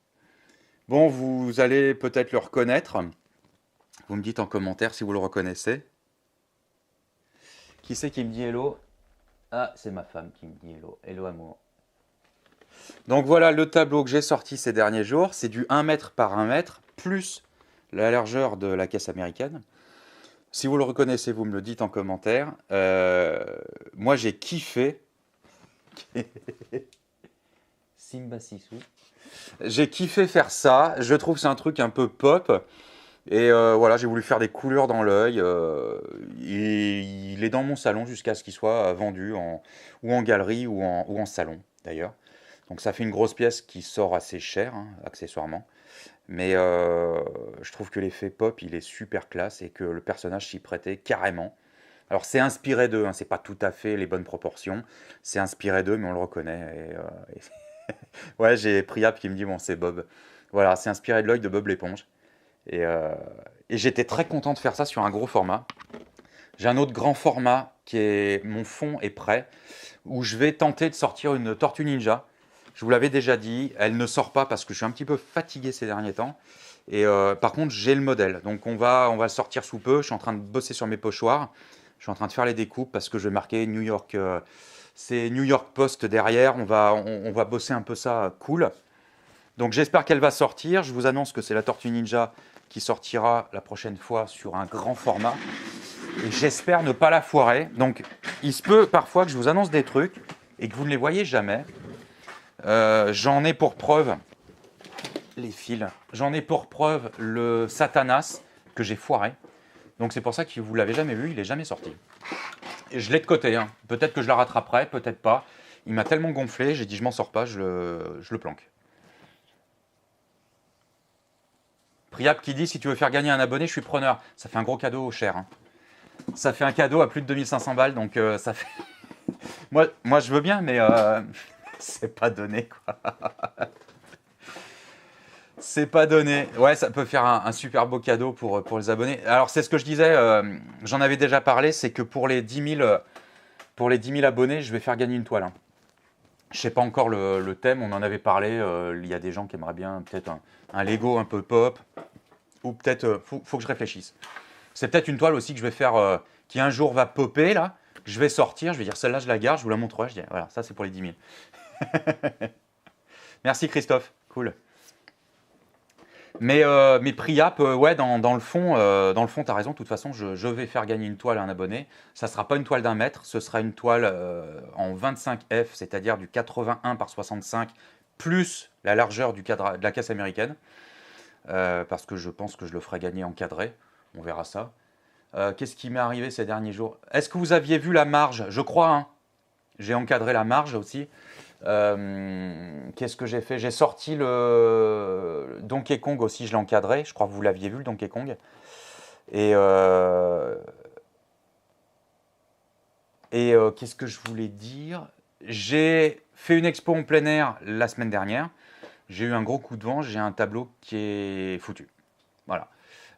Bon, vous allez peut-être le reconnaître. Vous me dites en commentaire si vous le reconnaissez. Qui c'est qui me dit hello? Ah, c'est ma femme qui me dit hello. Hello amour. Donc voilà le tableau que j'ai sorti ces derniers jours. C'est du 1 mètre par 1 mètre plus la largeur de la caisse américaine. Si vous le reconnaissez, vous me le dites en commentaire. Moi, j'ai kiffé. Simba Sissou. J'ai kiffé faire ça. Je trouve que c'est un truc un peu pop. Et voilà, j'ai voulu faire des couleurs dans l'œil. Il est dans mon salon jusqu'à ce qu'il soit vendu ou en galerie ou en salon, d'ailleurs. Donc ça fait une grosse pièce qui sort assez cher, accessoirement. Mais je trouve que l'effet pop, il est super classe et que le personnage s'y prêtait carrément. Alors c'est inspiré d'eux, c'est pas tout à fait les bonnes proportions. C'est inspiré d'eux, mais on le reconnaît. Ouais, j'ai Priap qui me dit, bon, c'est Bob. Voilà, c'est inspiré de l'œil de Bob l'éponge. Et j'étais très content de faire ça sur un gros format. J'ai un autre grand format qui est... Mon fond est prêt, où je vais tenter de sortir une Tortue Ninja. Je vous l'avais déjà dit, elle ne sort pas parce que je suis un petit peu fatigué ces derniers temps. Et par contre, j'ai le modèle. Donc on va le sortir sous peu. Je suis en train de bosser sur mes pochoirs. Je suis en train de faire les découpes parce que je vais marquer New York C'est New York Post derrière. On va bosser un peu ça cool. Donc j'espère qu'elle va sortir. Je vous annonce que c'est la Tortue Ninja qui sortira la prochaine fois sur un grand format. Et j'espère ne pas la foirer. Donc il se peut parfois que je vous annonce des trucs et que vous ne les voyez jamais. J'en ai pour preuve les fils. J'en ai pour preuve le Satanas que j'ai foiré. Donc c'est pour ça que vous ne l'avez jamais vu, il n'est jamais sorti. Et je l'ai de côté. Hein. Peut-être que je la rattraperai, peut-être pas. Il m'a tellement gonflé, j'ai dit je m'en sors pas, je le planque. Priap qui dit si tu veux faire gagner un abonné, je suis preneur. Ça fait un gros cadeau cher. Hein. Ça fait un cadeau à plus de 2500 balles, donc ça fait... moi je veux bien, mais c'est pas donné quoi. C'est pas donné. Ouais, ça peut faire un super beau cadeau pour les abonnés. Alors c'est ce que je disais, j'en avais déjà parlé, c'est que pour les 10 000 abonnés, je vais faire gagner une toile. Hein. Je sais pas encore le thème, on en avait parlé. Il y a des gens qui aimeraient bien peut-être un Lego un peu pop, ou peut-être faut que je réfléchisse. C'est peut-être une toile aussi que je vais faire, qui un jour va popper là. Je vais sortir, je vais dire celle-là je la garde, je vous la montrerai. Je dis voilà, ça c'est pour les 10 000. Merci Christophe, cool. Mais Priap, ouais, dans le fond, tu as raison. De toute façon, je vais faire gagner une toile à un abonné. Ça ne sera pas une toile d'1 mètre, ce sera une toile en 25F, c'est-à-dire du 81 par 65, plus la largeur de la caisse américaine. Parce que je pense que je le ferai gagner encadré. On verra ça. Qu'est-ce qui m'est arrivé ces derniers jours? Est-ce que vous aviez vu la marge? Je crois, hein. J'ai encadré la marge aussi. Qu'est-ce que j'ai fait? J'ai sorti le Donkey Kong aussi, je l'ai encadré. Je crois que vous l'aviez vu, le Donkey Kong. Et qu'est-ce que je voulais dire? J'ai fait une expo en plein air la semaine dernière. J'ai eu un gros coup de vent. J'ai un tableau qui est foutu. Voilà.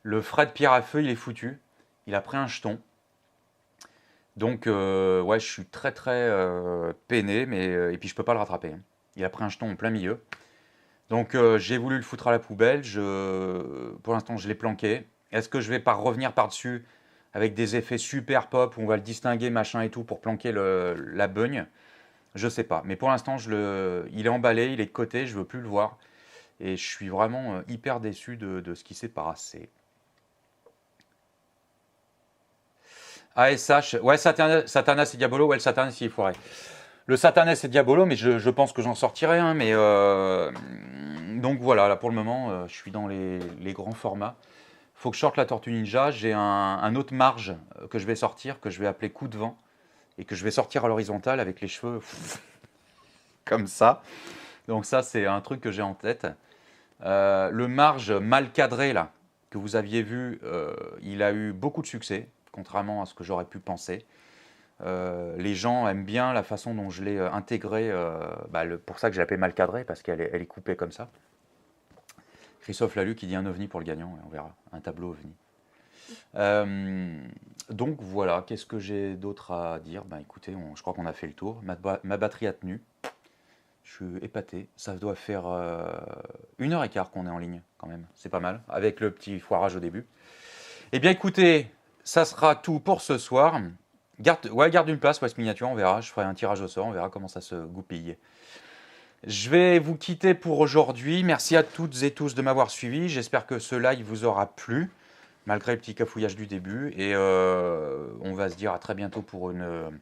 Le Fred Pierre à feu, il est foutu. Il a pris un jeton. Donc, ouais, je suis très peiné, mais et puis je peux pas le rattraper. Hein. Il a pris un jeton en plein milieu. Donc, j'ai voulu le foutre à la poubelle. Pour l'instant, je l'ai planqué. Est-ce que je vais pas revenir par-dessus avec des effets super pop où on va le distinguer, machin et tout, pour planquer la bugne? Je sais pas. Mais pour l'instant, il est emballé, il est de côté, je veux plus le voir. Et je suis vraiment hyper déçu de ce qui s'est passé. ASH, ouais, Satanas et Diabolo, ouais, le Satanas il est foiré. Le Satanas et Diabolo, mais je pense que j'en sortirai, hein, mais donc voilà, là pour le moment, je suis dans les grands formats. Faut que je sorte la Tortue Ninja, j'ai un autre marge que je vais sortir, que je vais appeler Coup de vent, et que je vais sortir à l'horizontale avec les cheveux comme ça. Donc ça, c'est un truc que j'ai en tête. Le marge mal cadré, là, que vous aviez vu, il a eu beaucoup de succès. Contrairement à ce que j'aurais pu penser. Les gens aiment bien la façon dont je l'ai intégré, pour ça que je l'ai appelé mal cadré, parce qu'elle est coupée comme ça. Christophe Lalu qui dit un ovni pour le gagnant, on verra, un tableau ovni. Donc voilà, qu'est-ce que j'ai d'autre à dire? Écoutez, je crois qu'on a fait le tour. Ma batterie a tenu, je suis épaté, ça doit faire 1h15 qu'on est en ligne quand même, c'est pas mal, avec le petit foirage au début. Eh bien écoutez, ça sera tout pour ce soir. Garde une place, West Miniature, on verra. Je ferai un tirage au sort, on verra comment ça se goupille. Je vais vous quitter pour aujourd'hui. Merci à toutes et tous de m'avoir suivi. J'espère que ce live vous aura plu, malgré le petit cafouillage du début. Et on va se dire à très bientôt pour un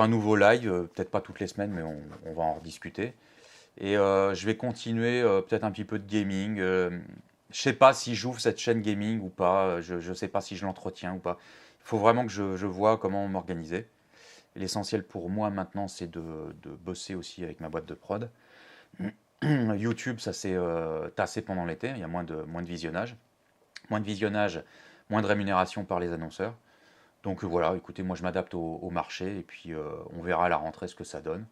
nouveau live. Peut-être pas toutes les semaines, mais on va en rediscuter. Et je vais continuer peut-être un petit peu de gaming. Je ne sais pas si j'ouvre cette chaîne gaming ou pas, je ne sais pas si je l'entretiens ou pas. Il faut vraiment que je vois comment m'organiser. L'essentiel pour moi maintenant, c'est de bosser aussi avec ma boîte de prod. YouTube, ça s'est tassé pendant l'été, il y a moins de visionnage. Moins de visionnage, moins de rémunération par les annonceurs. Donc voilà, écoutez, moi je m'adapte au marché et puis on verra à la rentrée ce que ça donne.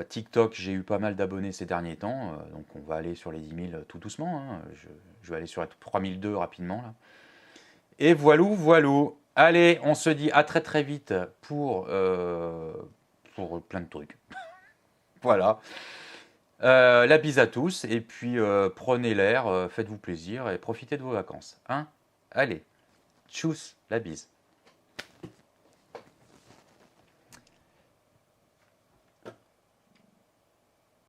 TikTok, j'ai eu pas mal d'abonnés ces derniers temps, donc on va aller sur les 10 000 tout doucement, hein. Je vais aller sur les 3002 rapidement là. Et voilou. Allez, on se dit à très vite pour plein de trucs. Voilà. La bise à tous et puis prenez l'air, faites-vous plaisir et profitez de vos vacances. Hein? Allez, tchuss, la bise.